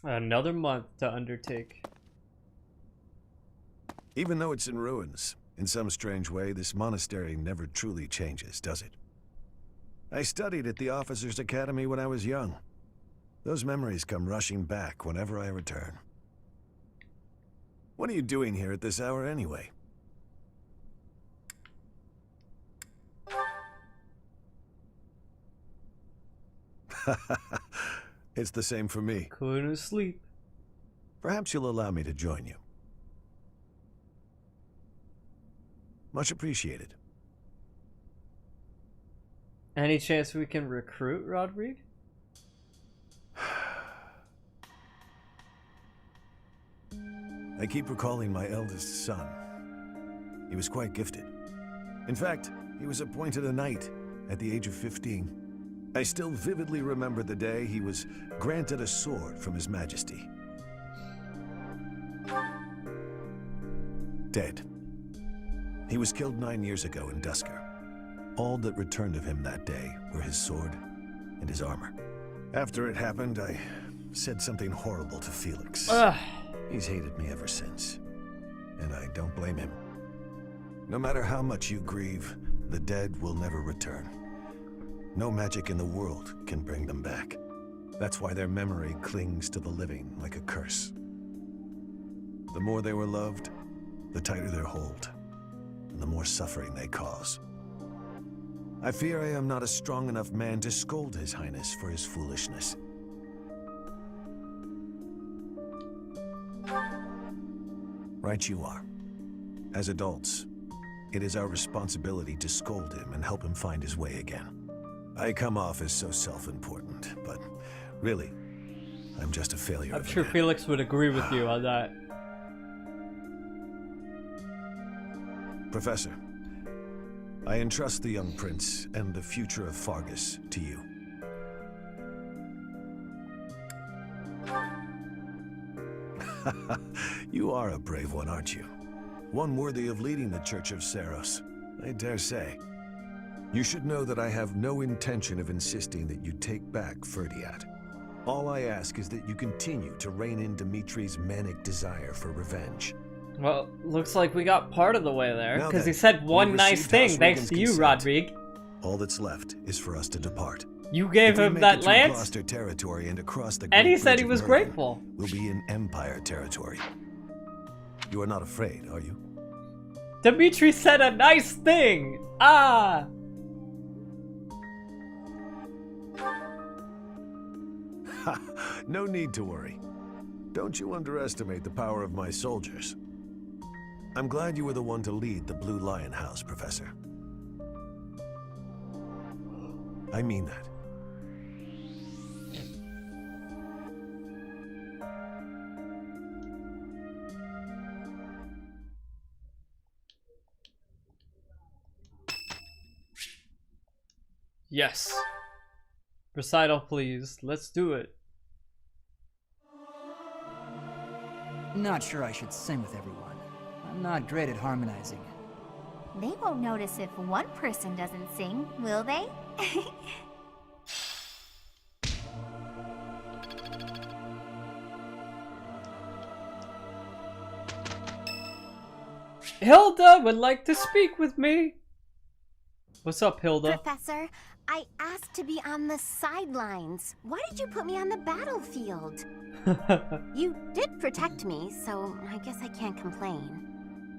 Another month to undertake. Even though it's in ruins, in some strange way, this monastery never truly changes, does it? I studied at the Officers' Academy when I was young. Those memories come rushing back whenever I return. What are you doing here at this hour anyway? It's the same for me. Couldn't sleep. Perhaps you'll allow me to join you. Much appreciated. Any chance we can recruit Rodrigue? I keep recalling my eldest son. He was quite gifted. In fact, he was appointed a knight at the age of 15. I still vividly remember the day he was granted a sword from His Majesty. Dead. He was killed 9 years ago in Dusker. All that returned of him that day were his sword and his armor. After it happened, I said something horrible to Felix. He's hated me ever since, and I don't blame him. No matter how much you grieve, the dead will never return. No magic in the world can bring them back. That's why their memory clings to the living like a curse. The more they were loved, the tighter their hold, and the more suffering they cause. I fear I am not a strong enough man to scold His Highness for his foolishness. Right you are. As adults, it is our responsibility to scold him and help him find his way again. I come off as so self-important, but really, I'm just a failure. I'm sure Felix would agree with you on that. Professor, I entrust the young prince and the future of Fargus to you. You are a brave one, aren't you? One worthy of leading the Church of Seros, I dare say. You should know that I have no intention of insisting that you take back Ferdiat. All I ask is that you continue to rein in Dimitri's manic desire for revenge. Well, looks like we got part of the way there, Now because he then, said one we've nice received thing House thanks Regan's to you, consent. Rodrigue. All that's left is for us to depart. You gave If we him make that it to lance? Gloucester territory and across the And he Great said Bridge he of was Merlin, grateful. We'll be in Empire territory. You are not afraid, are you? Dimitri said a nice thing! Ah! Ha! No need to worry. Don't you underestimate the power of my soldiers. I'm glad you were the one to lead the Blue Lion House, Professor. I mean that. Yes. Recital, please. Let's do it. Not sure I should sing with everyone. I'm not great at harmonizing. They won't notice if one person doesn't sing, will they? Hilda would like to speak with me. What's up, Hilda? Professor, I asked to be on the sidelines. Why did you put me on the battlefield? You did protect me, so I guess I can't complain.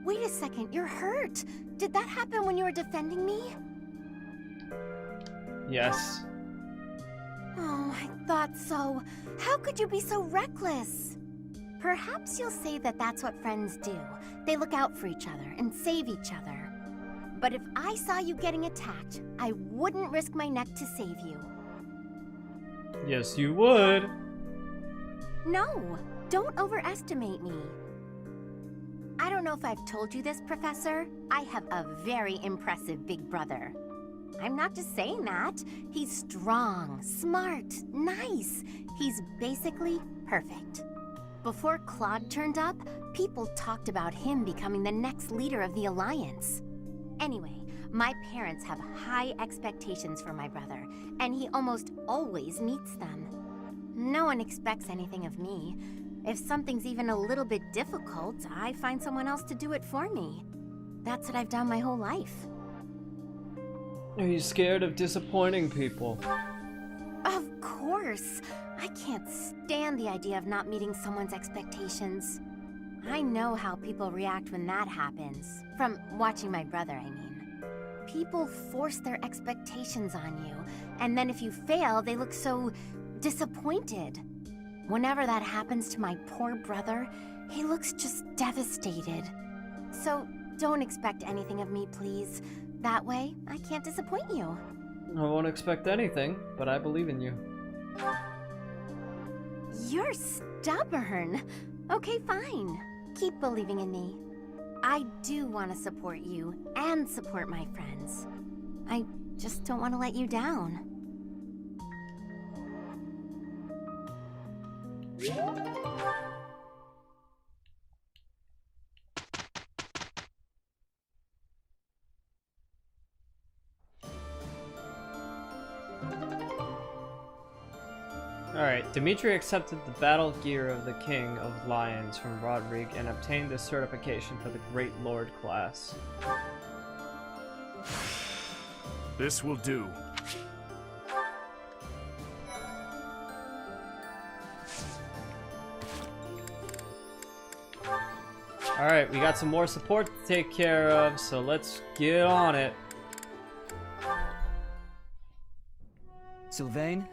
Wait a second, you're hurt. Did that happen when you were defending me? Yes. Oh, I thought so. How could you be so reckless? Perhaps you'll say that that's what friends do. They look out for each other and save each other. But if I saw you getting attacked, I wouldn't risk my neck to save you. Yes, you would. No, don't overestimate me. I don't know if I've told you this, Professor. I have a very impressive big brother. I'm not just saying that. He's strong, smart, nice. He's basically perfect. Before Claude turned up, people talked about him becoming the next leader of the Alliance. Anyway, my parents have high expectations for my brother, and he almost always meets them. No one expects anything of me. If something's even a little bit difficult, I find someone else to do it for me. That's what I've done my whole life. Are you scared of disappointing people? Of course. I can't stand the idea of not meeting someone's expectations. I know how people react when that happens. From watching my brother, I mean. People force their expectations on you, and then if you fail, they look so disappointed. Whenever that happens to my poor brother, he looks just devastated. So don't expect anything of me, please. That way, I can't disappoint you. I won't expect anything, but I believe in you. You're stubborn. Okay, fine. Keep believing in me. I do want to support you and support my friends. I just don't want to let you down. Alright, Dimitri accepted the battle gear of the King of Lions from Rodrigue and obtained the certification for the Great Lord class. This will do. Alright, we got some more support to take care of, so let's get on it. Sylvain,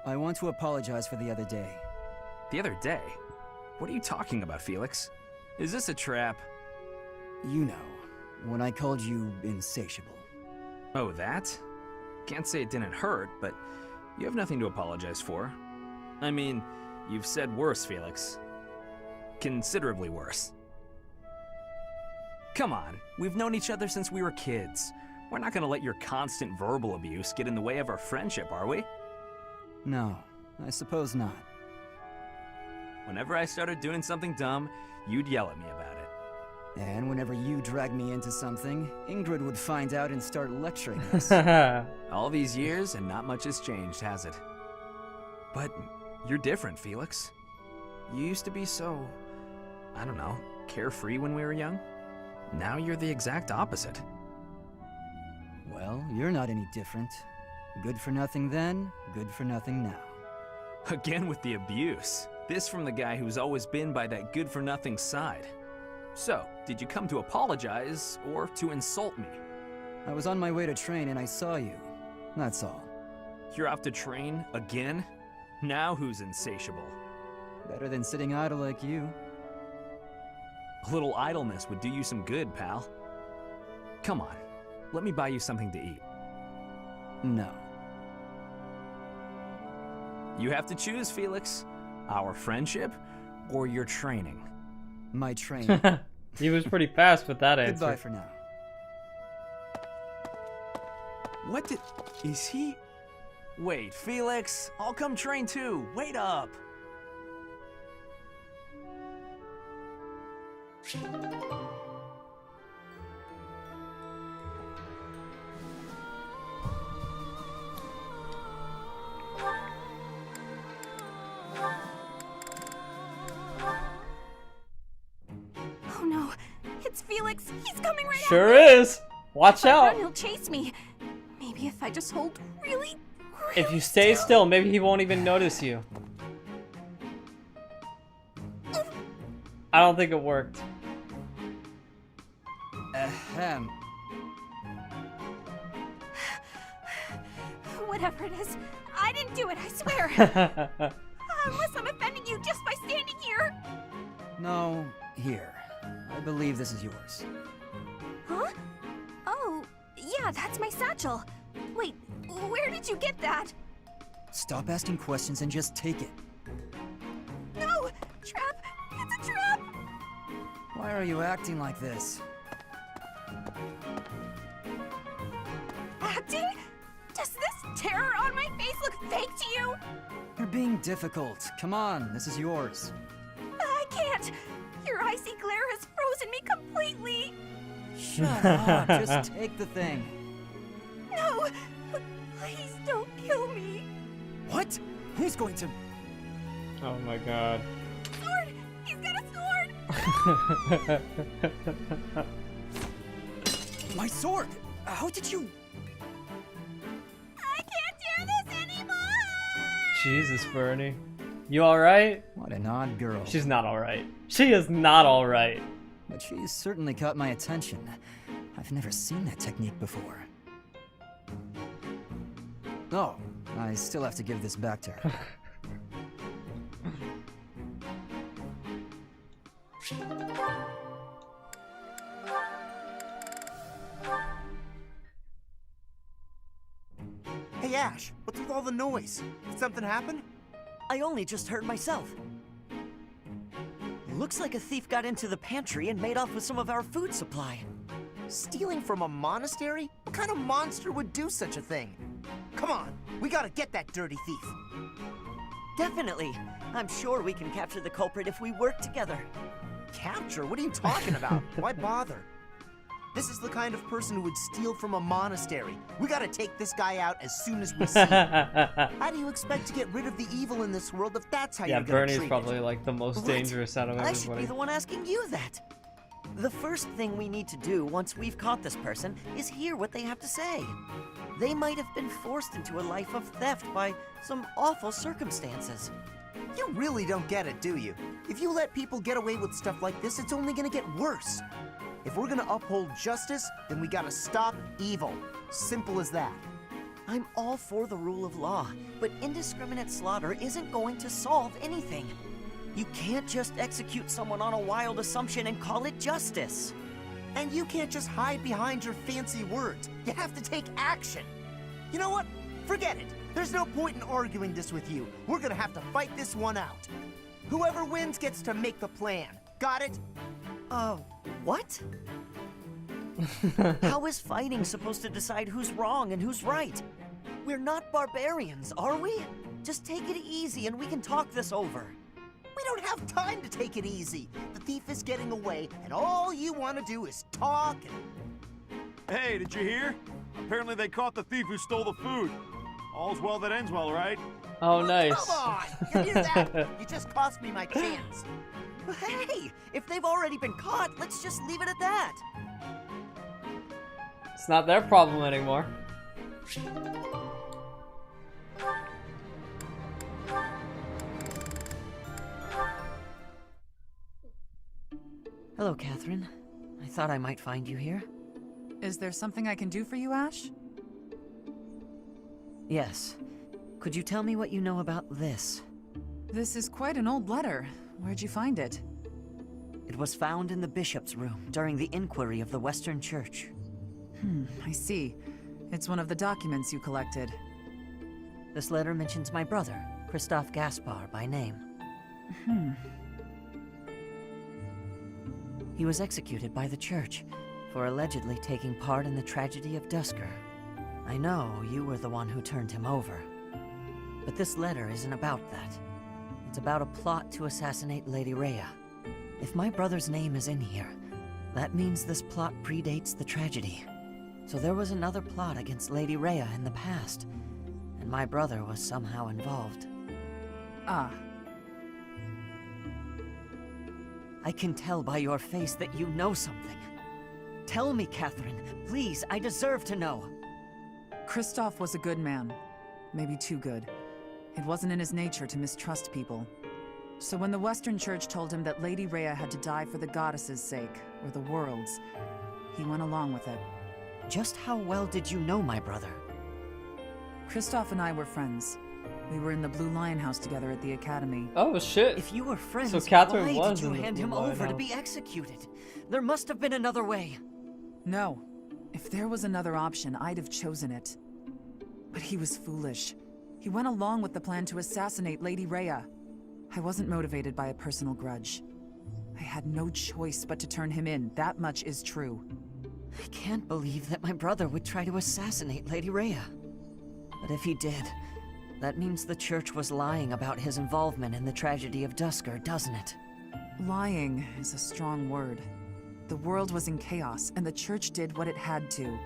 I want to apologize for the other day. The other day? What are you talking about, Felix? Is this a trap? You know, when I called you insatiable. Oh, that? Can't say it didn't hurt, but you have nothing to apologize for. I mean, you've said worse, Felix. Considerably worse. Come on, we've known each other since we were kids. We're not gonna let your constant verbal abuse get in the way of our friendship, are we? No, I suppose not. Whenever I started doing something dumb, you'd yell at me about it. And whenever you drag me into something, Ingrid would find out and start lecturing us. All these years, and not much has changed, has it? But you're different, Felix. You used to be so, I don't know, carefree when we were young. Now you're the exact opposite. Well, you're not any different. Good for nothing then, good for nothing now. Again with the abuse. This from the guy who's always been by that good-for-nothing side. So, did you come to apologize, or to insult me? I was on my way to train and I saw you. That's all. You're off to train again? Now who's insatiable? Better than sitting idle like you. A little idleness would do you some good, pal. Come on, let me buy you something to eat. No. You have to choose, Felix. Our friendship, or your training? My training. He was pretty fast with that answer. Goodbye for now. What did... is he... Wait, Felix, I'll come train too. Wait up. Oh no, it's Felix. He's coming right Sure is. Watch out. out. He'll chase me. Maybe if I just hold really If you stay still, maybe he won't even notice you. I don't think it worked. Ahem. Whatever it is, I didn't do it, I swear. Unless I'm offending you just by standing here. No, here. I believe this is yours. Huh? Oh, yeah, that's my satchel. Wait, where did you get that? Stop asking questions and just take it. No! Trap! It's a trap! Why are you acting like this? Acting? Does this terror on my face look fake to you? You're being difficult. Come on, this is yours. I can't! Your icy glare has frozen me completely! Shut up, just take the thing. No! Please don't kill me! What? Who's going to... Oh my god. Sword! He's got a sword! My sword! How did you... I can't do this anymore! Jesus, Bernie. You alright? What an odd girl. She's not alright. She is not alright. But she's certainly caught my attention. I've never seen that technique before. Oh, I still have to give this back to her. Hey Ash, what's with all the noise? Did something happen? I only just heard myself. Looks like a thief got into the pantry and made off with some of our food supply. Stealing from a monastery? What kind of monster would do such a thing? Come on, we gotta get that dirty thief. Definitely. I'm sure we can capture the culprit if we work together. Capture? What are you talking about? Why bother? This is the kind of person who would steal from a monastery. We gotta take this guy out as soon as we see him. How do you expect to get rid of the evil in this world if that's how you're gonna Bernie's treat probably it? like the most dangerous out of I everybody. should be the one asking you that. The first thing we need to do once we've caught this person is hear what they have to say. They might have been forced into a life of theft by some awful circumstances. You really don't get it, do you? If you let people get away with stuff like this, it's only gonna get worse. If we're gonna uphold justice, then we gotta stop evil. Simple as that. I'm all for the rule of law, but indiscriminate slaughter isn't going to solve anything. You can't just execute someone on a wild assumption and call it justice. And you can't just hide behind your fancy words. You have to take action. You know what? Forget it. There's no point in arguing this with you. We're gonna have to fight this one out. Whoever wins gets to make the plan. Got it? What? How is fighting supposed to decide who's wrong and who's right? We're not barbarians, are we? Just take it easy and we can talk this over. We don't have time to take it easy. The thief is getting away, and all you want to do is talk and... Hey, did you hear? Apparently they caught the thief who stole the food. All's well that ends well, right? Oh, nice. Come on! You hear that? You just cost me my chance. Hey, if they've already been caught, let's just leave it at that. It's not their problem anymore. Hello, Catherine. I thought I might find you here. Is there something I can do for you, Ash? Yes. Could you tell me what you know about this? This is quite an old letter. Where'd you find it? It was found in the bishop's room during the inquiry of the Western Church. I see. It's one of the documents you collected. This letter mentions my brother, Christophe Gaspar, by name. He was executed by the church for allegedly taking part in the tragedy of Dusker. I know you were the one who turned him over. But this letter isn't about that. It's about a plot to assassinate Lady Rhea. If my brother's name is in here, that means this plot predates the tragedy. So there was another plot against Lady Rhea in the past, and my brother was somehow involved. Ah. I can tell by your face that you know something. Tell me, Catherine. Please, I deserve to know. Christophe was a good man. Maybe too good. It wasn't in his nature to mistrust people. So when the Western Church told him that Lady Rhea had to die for the goddess's sake, or the world's, he went along with it. Just how well did you know my brother? Christophe and I were friends. We were in the Blue Lion House together at the academy. Oh shit. If you were friends, so Catherine why was did you in the hand Blue him Lion over to House. be executed? There must have been another way. No. If there was another option, I'd have chosen it. But he was foolish. He went along with the plan to assassinate Lady Rhea. I wasn't motivated by a personal grudge. I had no choice but to turn him in. That much is true. I can't believe that my brother would try to assassinate Lady Rhea. But if he did, that means the church was lying about his involvement in the tragedy of Dusker, doesn't it? Lying is a strong word. The world was in chaos, and the church did what it had to.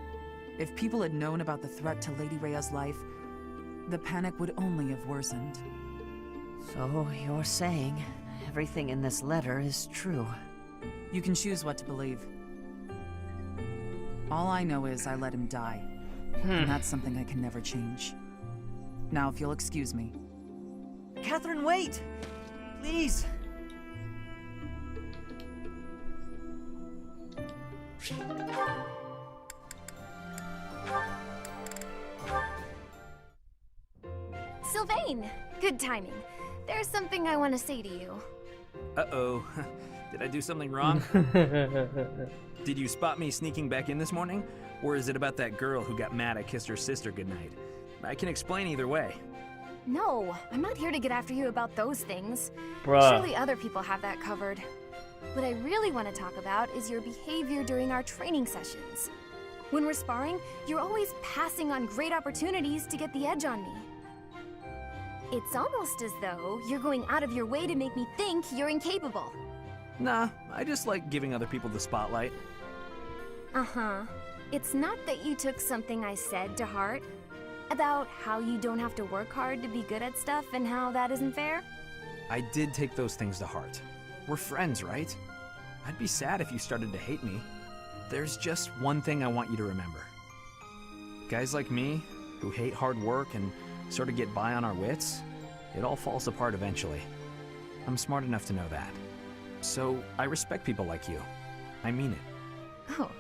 If people had known about the threat to Lady Rhea's life, the panic would only have worsened. So you're saying everything in this letter is true? You can choose what to believe. All I know is I let him die. And that's something I can never change. Now, if you'll excuse me. Catherine, wait! Please! Sylvain! Good timing. There's something I want to say to you. Uh-oh. Did I do something wrong? Did you spot me sneaking back in this morning? Or is it about that girl who got mad I kissed her sister goodnight? I can explain either way. No, I'm not here to get after you about those things. Bruh. Surely other people have that covered. What I really want to talk about is your behavior during our training sessions. When we're sparring, you're always passing on great opportunities to get the edge on me. It's almost as though you're going out of your way to make me think you're incapable. Nah, I just like giving other people the spotlight. Uh-huh. It's not that you took something I said to heart. About how you don't have to work hard to be good at stuff and how that isn't fair? I did take those things to heart. We're friends, right? I'd be sad if you started to hate me. There's just one thing I want you to remember. Guys like me, who hate hard work and sort of get by on our wits, it all falls apart eventually. I'm smart enough to know that. So I respect people like you. I mean it. Oh,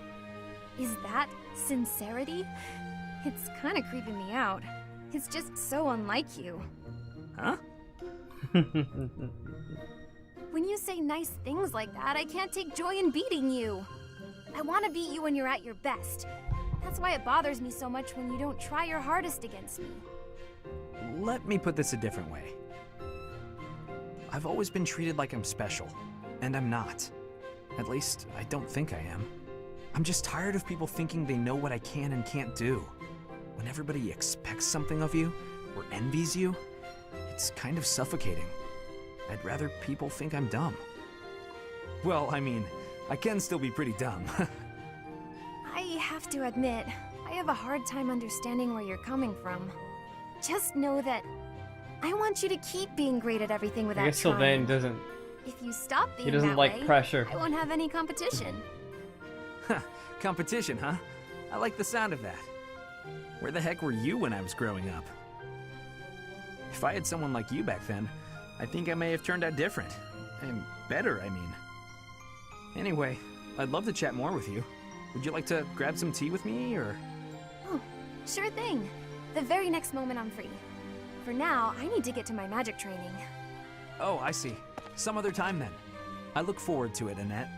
is that sincerity? It's kind of creeping me out. It's just so unlike you. Huh? When you say nice things like that, I can't take joy in beating you. I want to beat you when you're at your best. That's why it bothers me so much when you don't try your hardest against me. Let me put this a different way. I've always been treated like I'm special, and I'm not. At least, I don't think I am. I'm just tired of people thinking they know what I can and can't do. When everybody expects something of you, or envies you, it's kind of suffocating. I'd rather people think I'm dumb. Well, I mean, I can still be pretty dumb. I have to admit, I have a hard time understanding where you're coming from. Just know that I want you to keep being great at everything without I guess trying. Sylvain doesn't. If you stop being He doesn't that like way, pressure. I won't have any competition. Competition, huh? I like the sound of that. Where the heck were you when I was growing up? If I had someone like you back then, I think I may have turned out different. And better, I mean. Anyway, I'd love to chat more with you. Would you like to grab some tea with me, or...? Oh, sure thing. The very next moment I'm free. For now, I need to get to my magic training. Oh, I see. Some other time then. I look forward to it, Annette.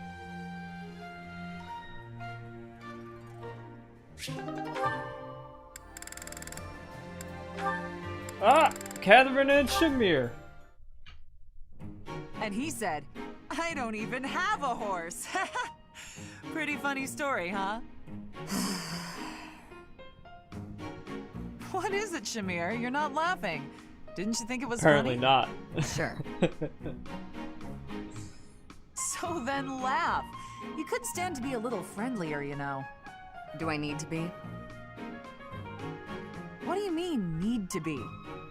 Ah! Catherine and Shamir. And he said, I don't even have a horse. Pretty funny story, huh? What is it, Shamir? You're not laughing. Didn't you think it was Apparently funny? not. Sure. So then laugh. You could stand to be a little friendlier, you know. Do I need to be? What do you mean, need to be?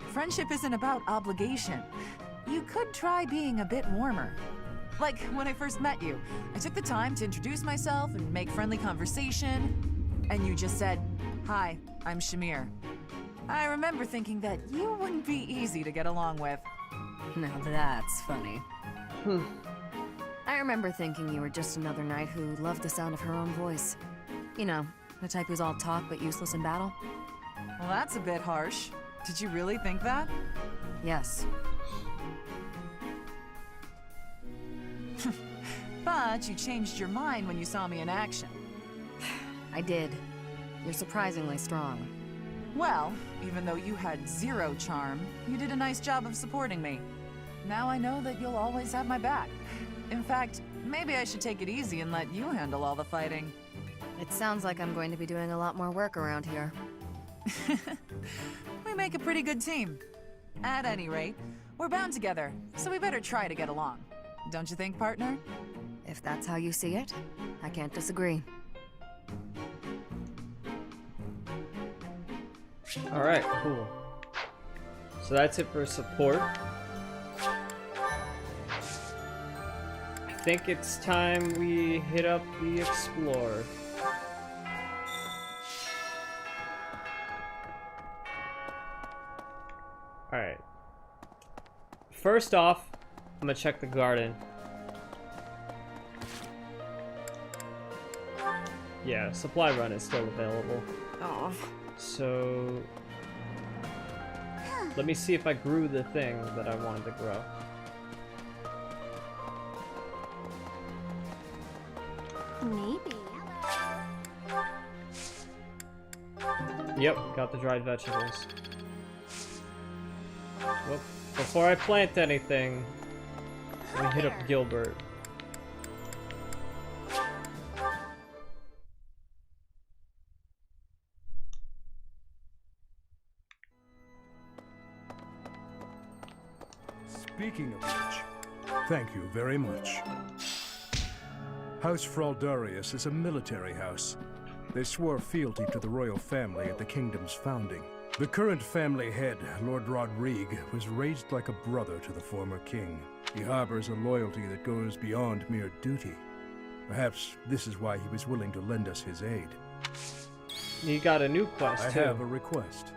Friendship isn't about obligation. You could try being a bit warmer. Like when I first met you, I took the time to introduce myself and make friendly conversation, and you just said, "Hi, I'm Shamir." I remember thinking that you wouldn't be easy to get along with. Now that's funny. I remember thinking you were just another knight who loved the sound of her own voice. You know, the type who's all talk but useless in battle. Well, that's a bit harsh. Did you really think that? Yes. But you changed your mind when you saw me in action. I did. You're surprisingly strong. Well, even though you had zero charm, you did a nice job of supporting me. Now I know that you'll always have my back. In fact, maybe I should take it easy and let you handle all the fighting. It sounds like I'm going to be doing a lot more work around here. We make a pretty good team. At any rate, we're bound together, so we better try to get along. Don't you think, partner? If that's how you see it, I can't disagree. Alright, cool. So that's it for support. I think it's time we hit up the Explorer. Alright. First off, I'm gonna check the garden. Yeah, supply run is still available. Oh. So let me see if I grew the thing that I wanted to grow. Maybe. Yep, got the dried vegetables. Well, before I plant anything, let me hit up Gilbert. Speaking of which, thank you very much. House Fraldarius is a military house. They swore fealty to the royal family at the kingdom's founding. The current family head, Lord Rodrigue, was raised like a brother to the former king. He harbors a loyalty that goes beyond mere duty. Perhaps this is why he was willing to lend us his aid. You got a new quest, too. I have a request.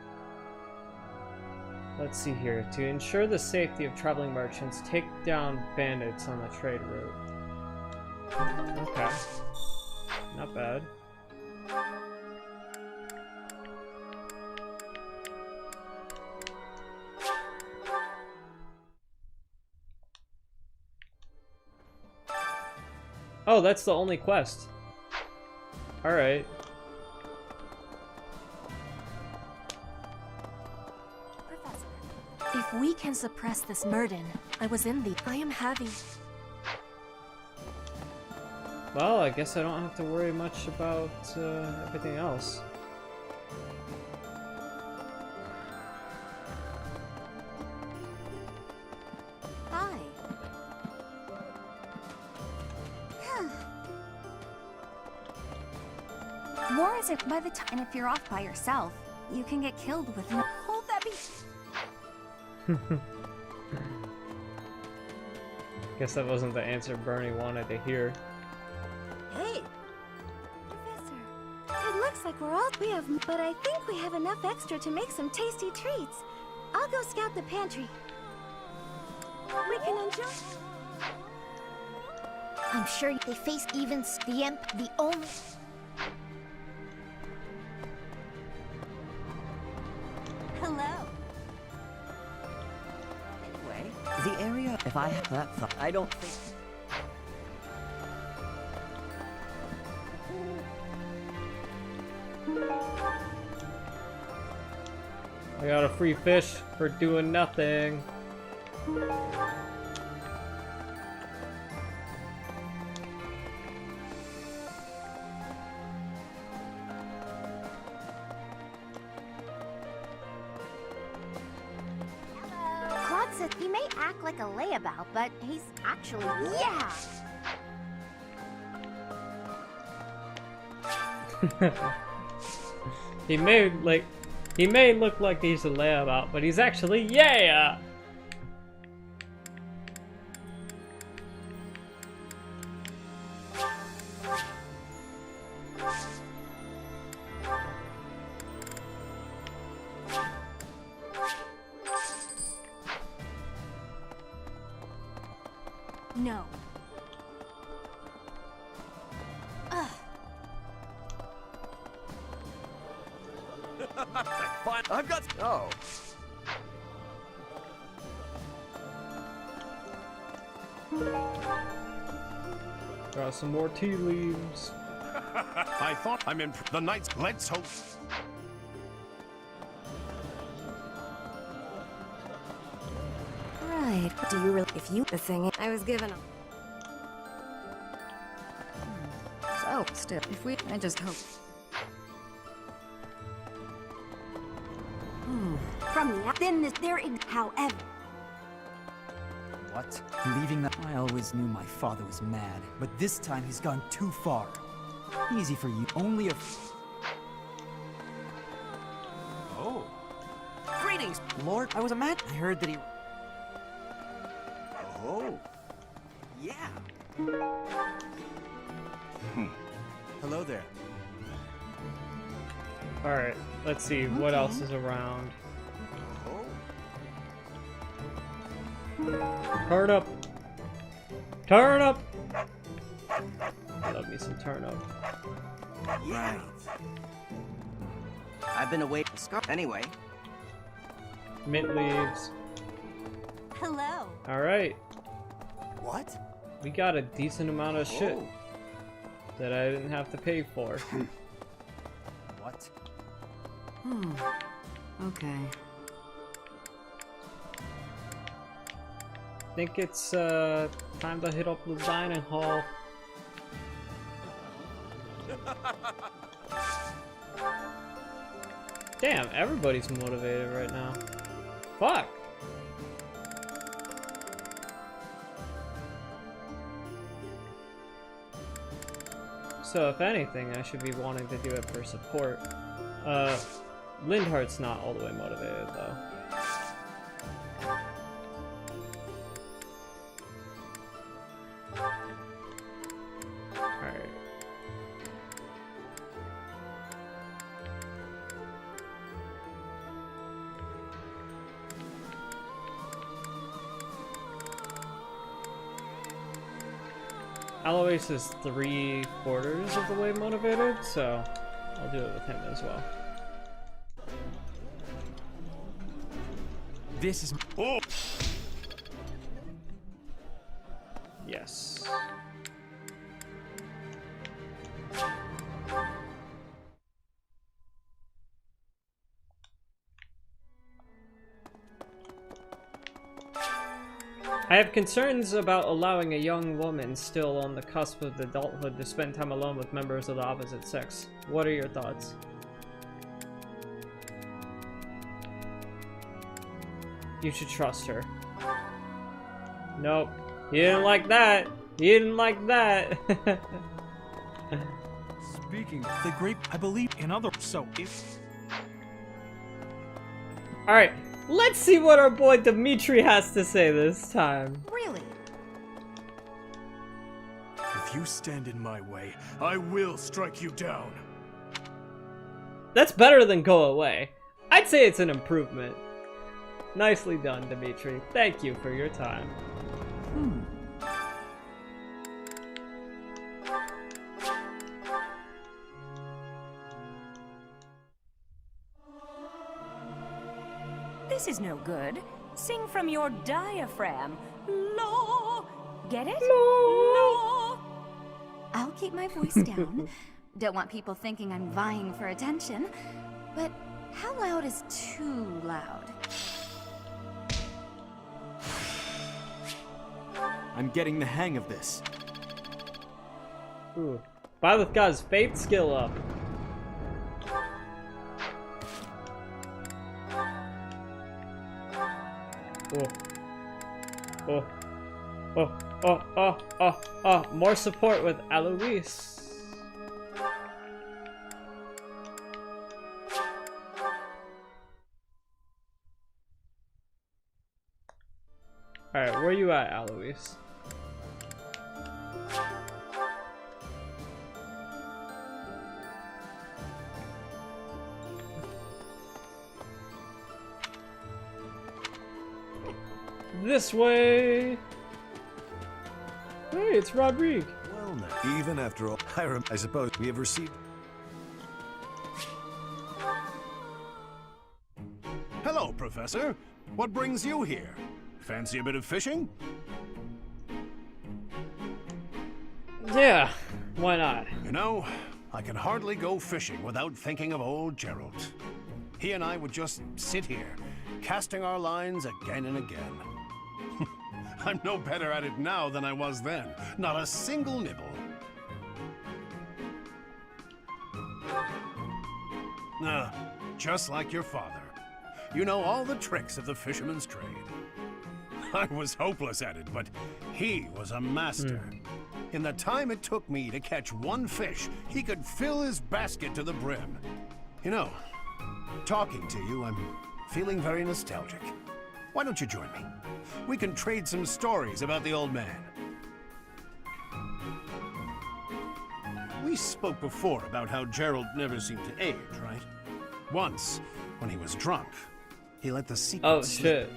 Let's see here. To ensure the safety of traveling merchants, take down bandits on the trade route. Okay. Not bad. Oh, that's the only quest. Alright. If we can suppress this Murden, I am having... Well, I guess I don't have to worry much about everything else. Hi. War isn't by the time, and if you're off by yourself, you can get killed with no. Hold that be. Guess that wasn't the answer Bernie wanted to hear. Hey! Professor, it looks like we have, but I think we have enough extra to make some tasty treats. I'll go scout the pantry. We can enjoy. I'm sure they face even the imp, the only. Hello. Anyway, the area, if I have that thought, I don't think. I got a free fish for doing nothing. Claude said he may act like a layabout, but he's actually. Yeah! He may look like he's a layabout, but he's actually yeah. No. Fine, I've got. Oh. Got some more tea leaves. I thought I'm in the knights. Let's hope. Right. Do you really? If you the thing I was given a. So still, if we, I just hope. From the then this there. However. What? Leaving that? I always knew my father was mad, but this time he's gone too far. Easy for you. Only a. Oh. Greetings, Lord. I was mad. I heard that he. Oh. Yeah. Hello there. Alright, let's see what else is around. Turnip! Turnip! Love me some turnip. Right. I've been away. Anyway. Mint leaves. Hello. Alright. What? We got a decent amount of shit Oh. that I didn't have to pay for. What? Okay. I think it's time to hit up the dining hall. Damn, everybody's motivated right now. Fuck! So if anything, I should be wanting to do it for support. Lindhart's not all the way motivated though. Alright. Alois is 3/4 of the way motivated, so I'll do it with him as well. This is. Oh! Yes. I have concerns about allowing a young woman still on the cusp of adulthood to spend time alone with members of the opposite sex. What are your thoughts? You should trust her. Nope. You didn't like that. You didn't like that. speaking. The great, I believe in other. So if. Alright, let's see what our boy Dimitri has to say this time. Really? If you stand in my way, I will strike you down. That's better than go away. I'd say it's an improvement. Nicely done, Dimitri. Thank you for your time. This is no good. Sing from your diaphragm. Law. Get it? Law. I'll keep my voice down. Don't want people thinking I'm vying for attention. But how loud is too loud? I'm getting the hang of this. Ooh. Violet got his faith skill up. Oh. Oh. More support with Eloise. Alright, where you at, Eloise? This way! Hey, it's Rodrigue. Well, now, even after all, I suppose we have received... Hello, Professor. What brings you here? Fancy a bit of fishing? Yeah, why not? You know, I can hardly go fishing without thinking of old Gerald. He and I would just sit here, casting our lines again and again. I'm no better at it now than I was then. Not a single nibble. Just like your father. You know all the tricks of the fisherman's trade. I was hopeless at it, but he was a master. In the time it took me to catch one fish, he could fill his basket to the brim. You know, talking to you, I'm feeling very nostalgic. Why don't you join me? We can trade some stories about the old man. We spoke before about how Gerald never seemed to age, right? Once, when he was drunk, he let the secret slip. Shit.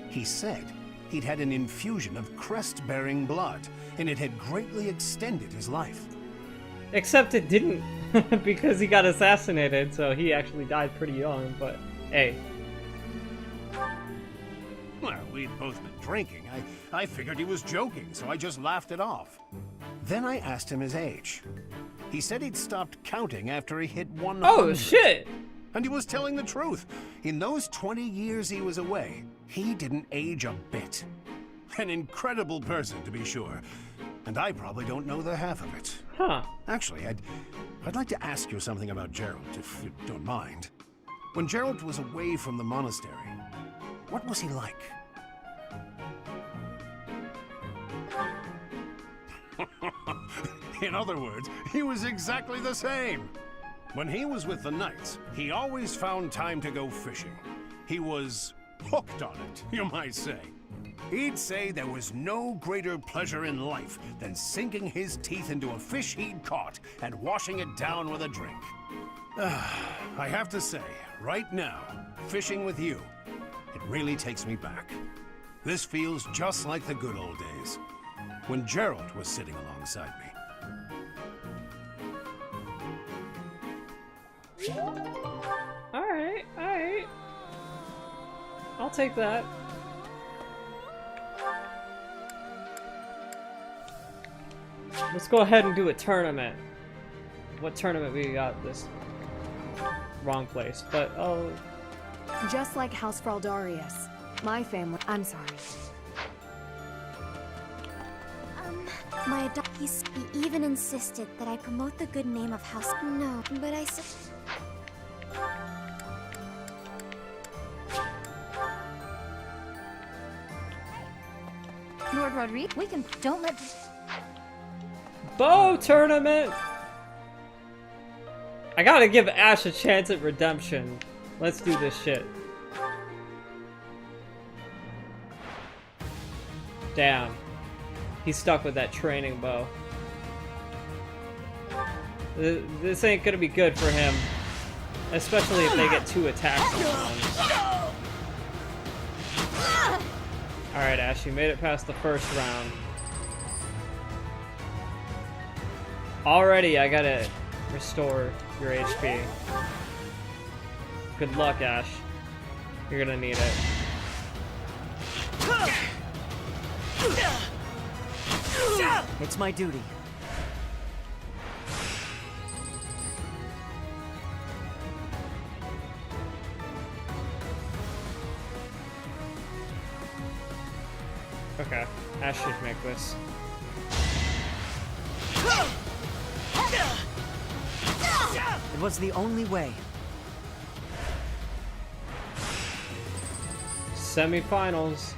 He said he'd had an infusion of crest-bearing blood, and it had greatly extended his life. Except it didn't, because he got assassinated, so he actually died pretty young, but hey. Well, we'd both been drinking. I figured he was joking, so I just laughed it off. Then I asked him his age. He said he'd stopped counting after he hit 100. Oh, shit! And he was telling the truth. In those 20 years he was away, he didn't age a bit. An incredible person, to be sure. And I probably don't know the half of it. Huh. Actually, I'd like to ask you something about Gerald, if you don't mind. When Gerald was away from the monastery, what was he like? In other words, he was exactly the same. When he was with the knights, he always found time to go fishing. He was hooked on it, you might say. He'd say there was no greater pleasure in life than sinking his teeth into a fish he'd caught and washing it down with a drink. I have to say, right now, fishing with you, it really takes me back. This feels just like the good old days, when Gerald was sitting alongside me. Alright. I'll take that. Let's go ahead and do a tournament. What tournament we got this? Wrong place, but oh. Just like House Fraldarius. My family. I'm sorry. He even insisted that I promote the good name of House. No, but I said. Lord Rodrigue, we can. Don't let. Bow tournament! I gotta give Ash a chance at redemption. Let's do this shit. Damn. He's stuck with that training bow. This ain't gonna be good for him. Especially if they get 2 attacks on one. Alright, Ash, you made it past the first round. Already, I gotta restore your HP. Good luck, Ash. You're gonna need it. It's my duty. Okay, Ash should make this. It was the only way. Semifinals.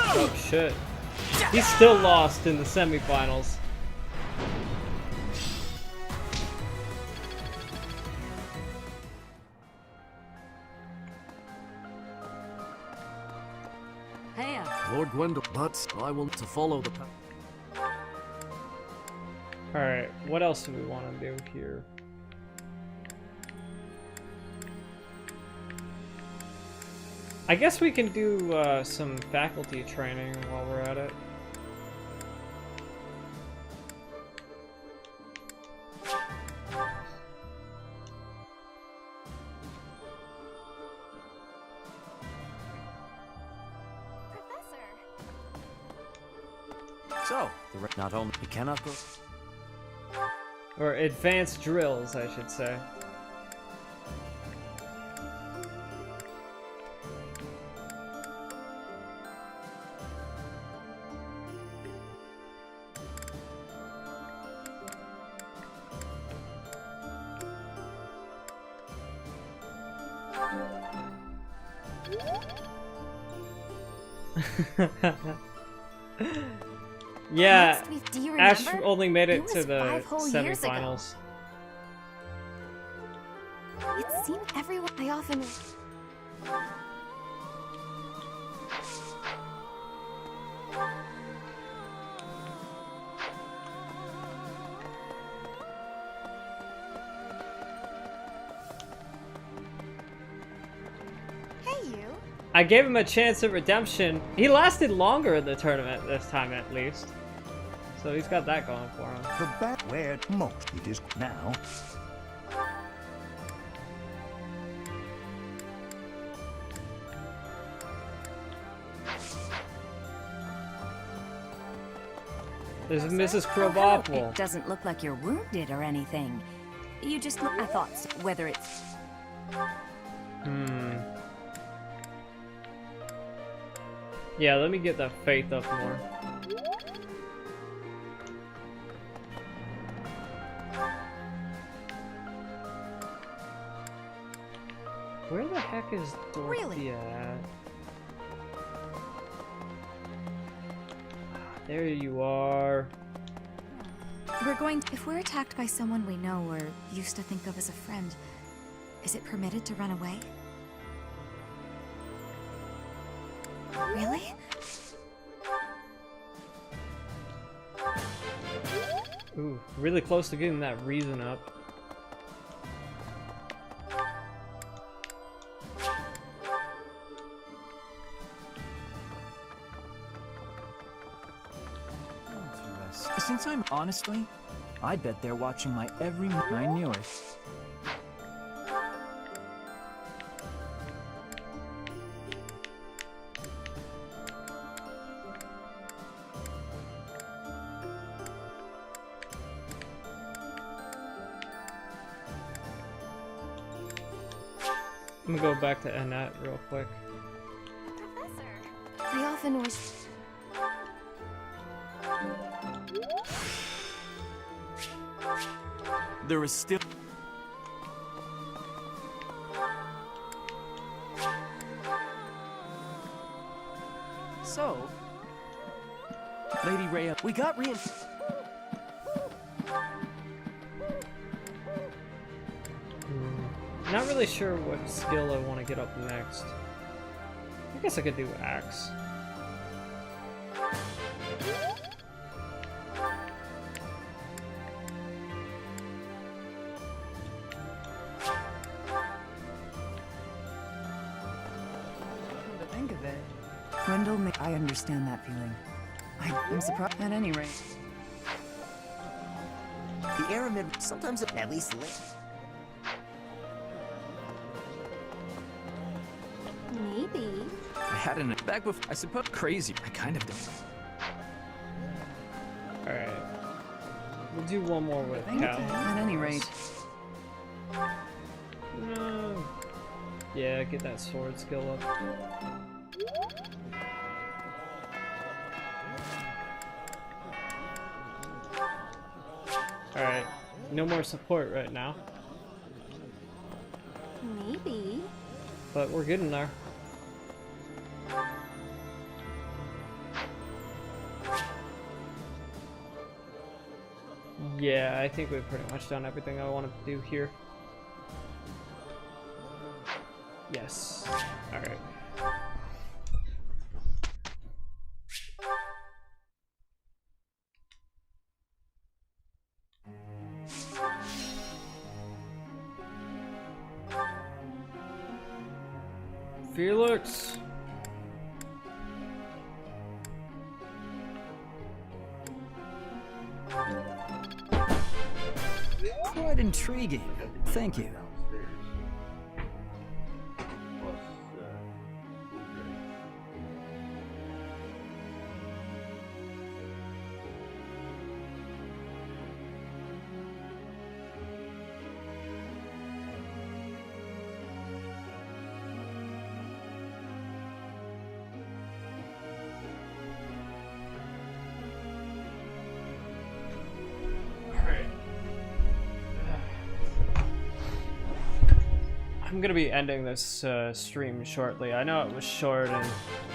Oh shit. He's still lost in the semifinals. Hey, Lord Gwendol, but I want to follow the path. Alright, what else do we want to do here? I guess we can do some faculty training while we're at it. So, not only we cannot go. Or advanced drills, I should say. Yeah, Do you Ash remember? only made it It to was the 5 whole years ago. semifinals. It seemed everyone I often. Hey, you. I gave him a chance at redemption. He lasted longer in the tournament this time, at least. So he's got that going for him. The back where most it is now. There's Mrs. It Krabappel. doesn't look like you're wounded or anything. You just look. I thought whether it's. Yeah, let me get that faith up more. Where the heck is Dorothy at? There you are. If we're attacked by someone we know or used to think of as a friend, is it permitted to run away? Really? Ooh, really close to getting that reason up. Since I'm honestly, I bet they're watching my every move. I knew it. I'm gonna go back to Annette real quick. I often wish. There is still... Rhea. We got Not really sure what skill I want to get up next. I guess I could do Axe. Come to think of it, Grendel, I understand that feeling. I'm surprised. At any rate, The Aramid sometimes at least lit. Maybe. I had an back before. I suppose crazy. I kind of did. Alright. We'll do one more with Cal. at any rate. Yeah, get that sword skill up. Alright. No more support right now. Maybe. But we're getting there. Yeah, I think we've pretty much done everything I wanted to do here. Yes. Alright. Felix! Quite intriguing. Thank you. I'm gonna be ending this stream shortly. I know it was short and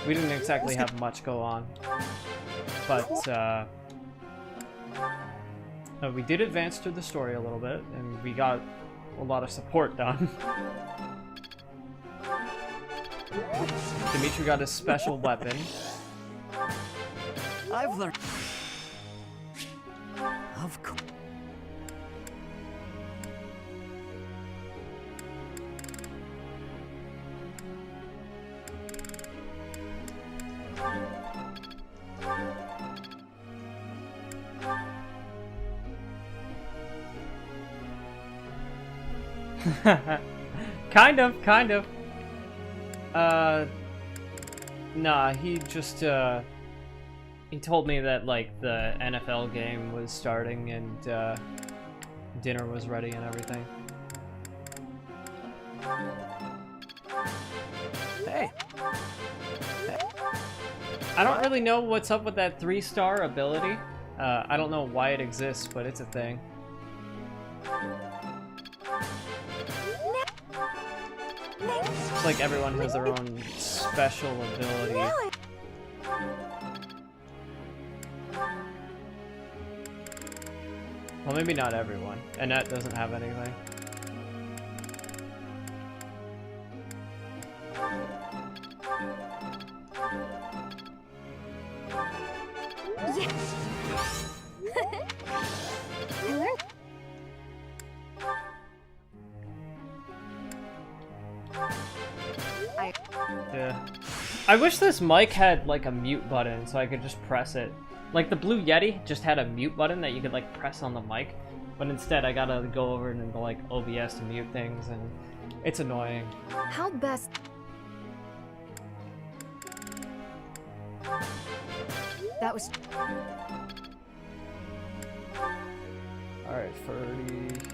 we didn't exactly have much go on, but we did advance through the story a little bit and we got a lot of support done. Dimitri got a special weapon. I've learned. Of course. Kind of. Nah, he just, he told me that, like, the NFL game was starting and, dinner was ready and everything. Hey. I don't really know what's up with that 3-star ability. I don't know why it exists, but it's a thing. It's like everyone has their own special ability. Well, maybe not everyone. Annette doesn't have anything. Yeah. I wish this mic had like a mute button so I could just press it. Like the Blue Yeti just had a mute button that you could like press on the mic, but instead I gotta go over into like OBS to mute things and it's annoying. How best... That was... Alright, 30...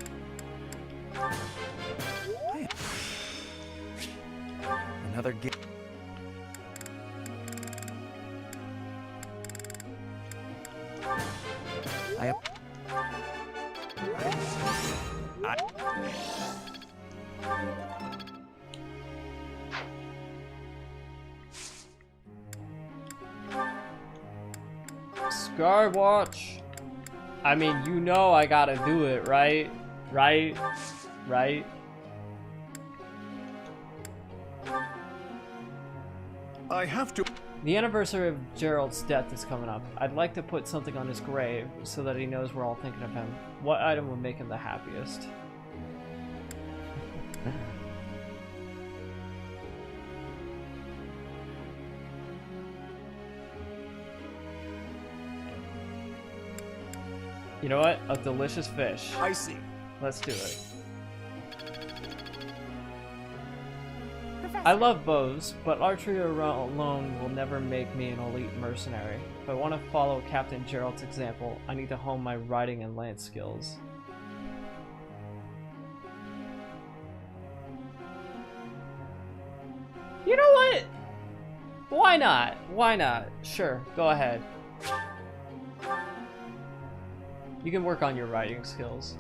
Another game. Guard watch. I mean, you know I gotta do it, right? Right? Right? I have to... The anniversary of Gerald's death is coming up. I'd like to put something on his grave so that he knows we're all thinking of him. What item would make him the happiest? You know what? A delicious fish. I see. Let's do it. I love bows, but archery alone will never make me an elite mercenary. If I want to follow Captain Gerald's example, I need to hone my riding and lance skills. You know what? Why not? Why not? Sure, go ahead. You can work on your riding skills.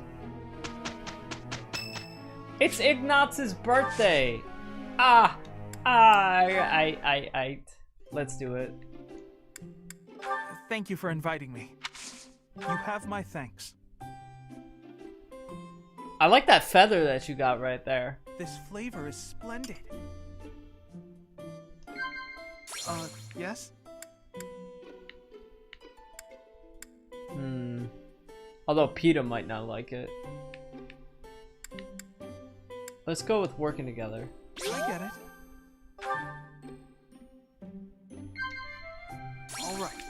It's Ignaz's birthday! Let's do it. Thank you for inviting me. You have my thanks. I like that feather that you got right there. This flavor is splendid. Yes? Although PETA might not like it. Let's go with working together. I get it. Alright.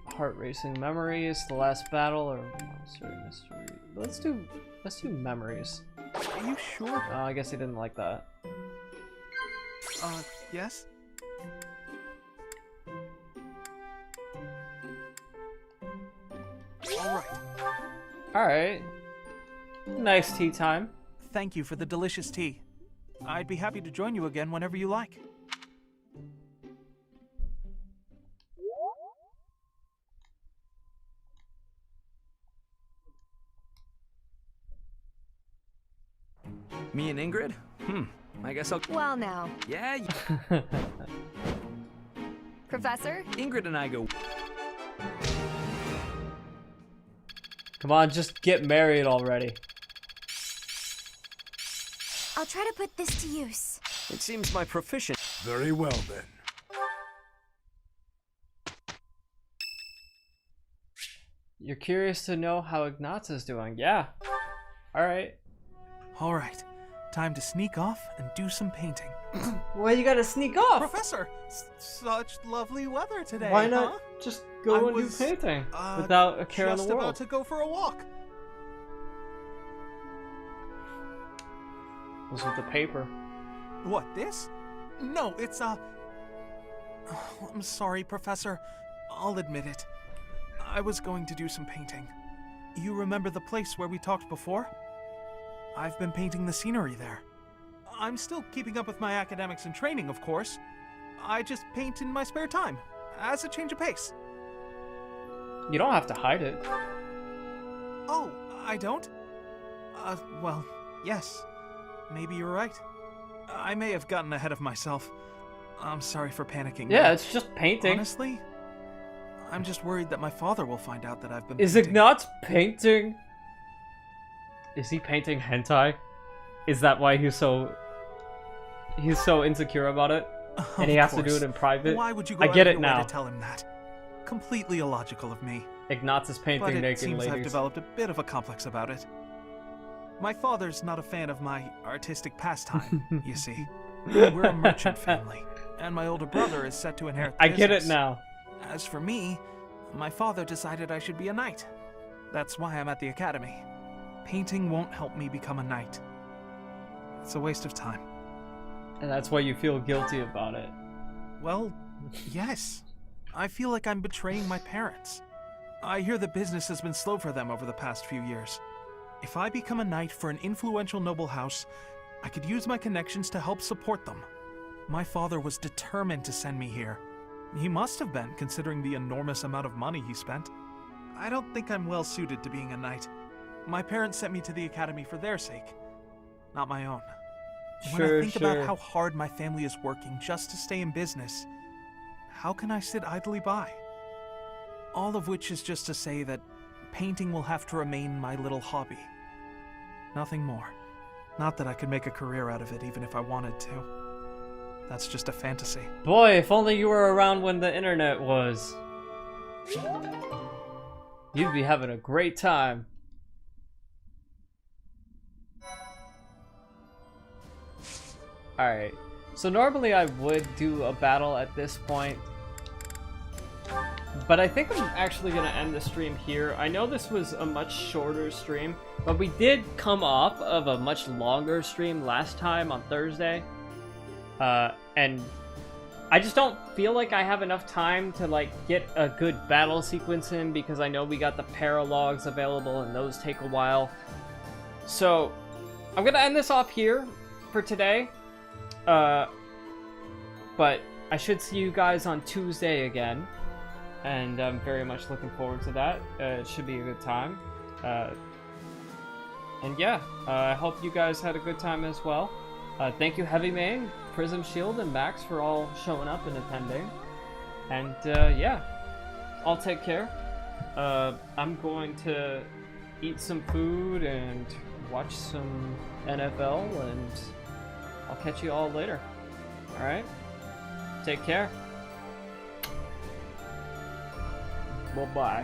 Heart racing memories, the last battle, or monster mystery. Let's do memories. Are you sure? I guess he didn't like that. Yes? Alright. Nice tea time. Thank you for the delicious tea. I'd be happy to join you again whenever you like. Me and Ingrid? I guess I'll... Well now. Yeah. Professor? Ingrid and I go... Come on, just get married already. I'll try to put this to use. It seems my proficient... Very well, then. You're curious to know how Ignaz is doing. Yeah. Alright. Alright. Time to sneak off and do some painting. Why you gotta sneak off? Professor! Such lovely weather today, Why not huh? just go and do painting without a care in the world? Just about to go for a walk. What's with the paper? What, this? No, it's Oh, I'm sorry, Professor. I'll admit it. I was going to do some painting. You remember the place where we talked before? I've been painting the scenery there. I'm still keeping up with my academics and training, of course. I just paint in my spare time, as a change of pace. You don't have to hide it. Oh, I don't? Well, yes. Maybe you're right. I may have gotten ahead of myself. I'm sorry for panicking. Yeah, it's just painting. Honestly, I'm just worried that my father will find out that I've been Is painting. Ignaz painting? Is he painting hentai? Is that why he's so insecure about it? And he has to do it in private? Why would you go I get out of it your way now. to tell him that? Completely illogical of me. Ignaz is painting But it naked seems ladies. I've developed a bit of a complex about it. My father's not a fan of my artistic pastime, you see. We're a merchant family, and my older brother is set to inherit the I get it business. now. As for me, my father decided I should be a knight. That's why I'm at the academy. Painting won't help me become a knight. It's a waste of time. And that's why you feel guilty about it. Well, yes. I feel like I'm betraying my parents. I hear the business has been slow for them over the past few years. If I become a knight for an influential noble house, I could use my connections to help support them. My father was determined to send me here. He must have been, considering the enormous amount of money he spent. I don't think I'm well suited to being a knight. My parents sent me to the academy for their sake, not my own. When I think about how hard my family is working just to stay in business, how can I sit idly by? All of which is just to say that painting will have to remain my little hobby. Nothing more. Not that I could make a career out of it even if I wanted to. That's just a fantasy. Boy, if only you were around when the internet was. You'd be having a great time. Alright, so normally I would do a battle at this point, but I think I'm actually going to end the stream here. I know this was a much shorter stream, but we did come off of a much longer stream last time on Thursday, and I just don't feel like I have enough time to like get a good battle sequence in, because I know we got the paralogs available and those take a while. So I'm going to end this off here for today. But I should see you guys on Tuesday again, and I'm very much looking forward to that. It should be a good time. And yeah, I hope you guys had a good time as well. Thank you, Heavy Main, Prism Shield, and Max for all showing up and attending. And yeah, I'll take care. I'm going to eat some food and watch some NFL, and I'll catch you all later. Alright? Take care. Bye-bye.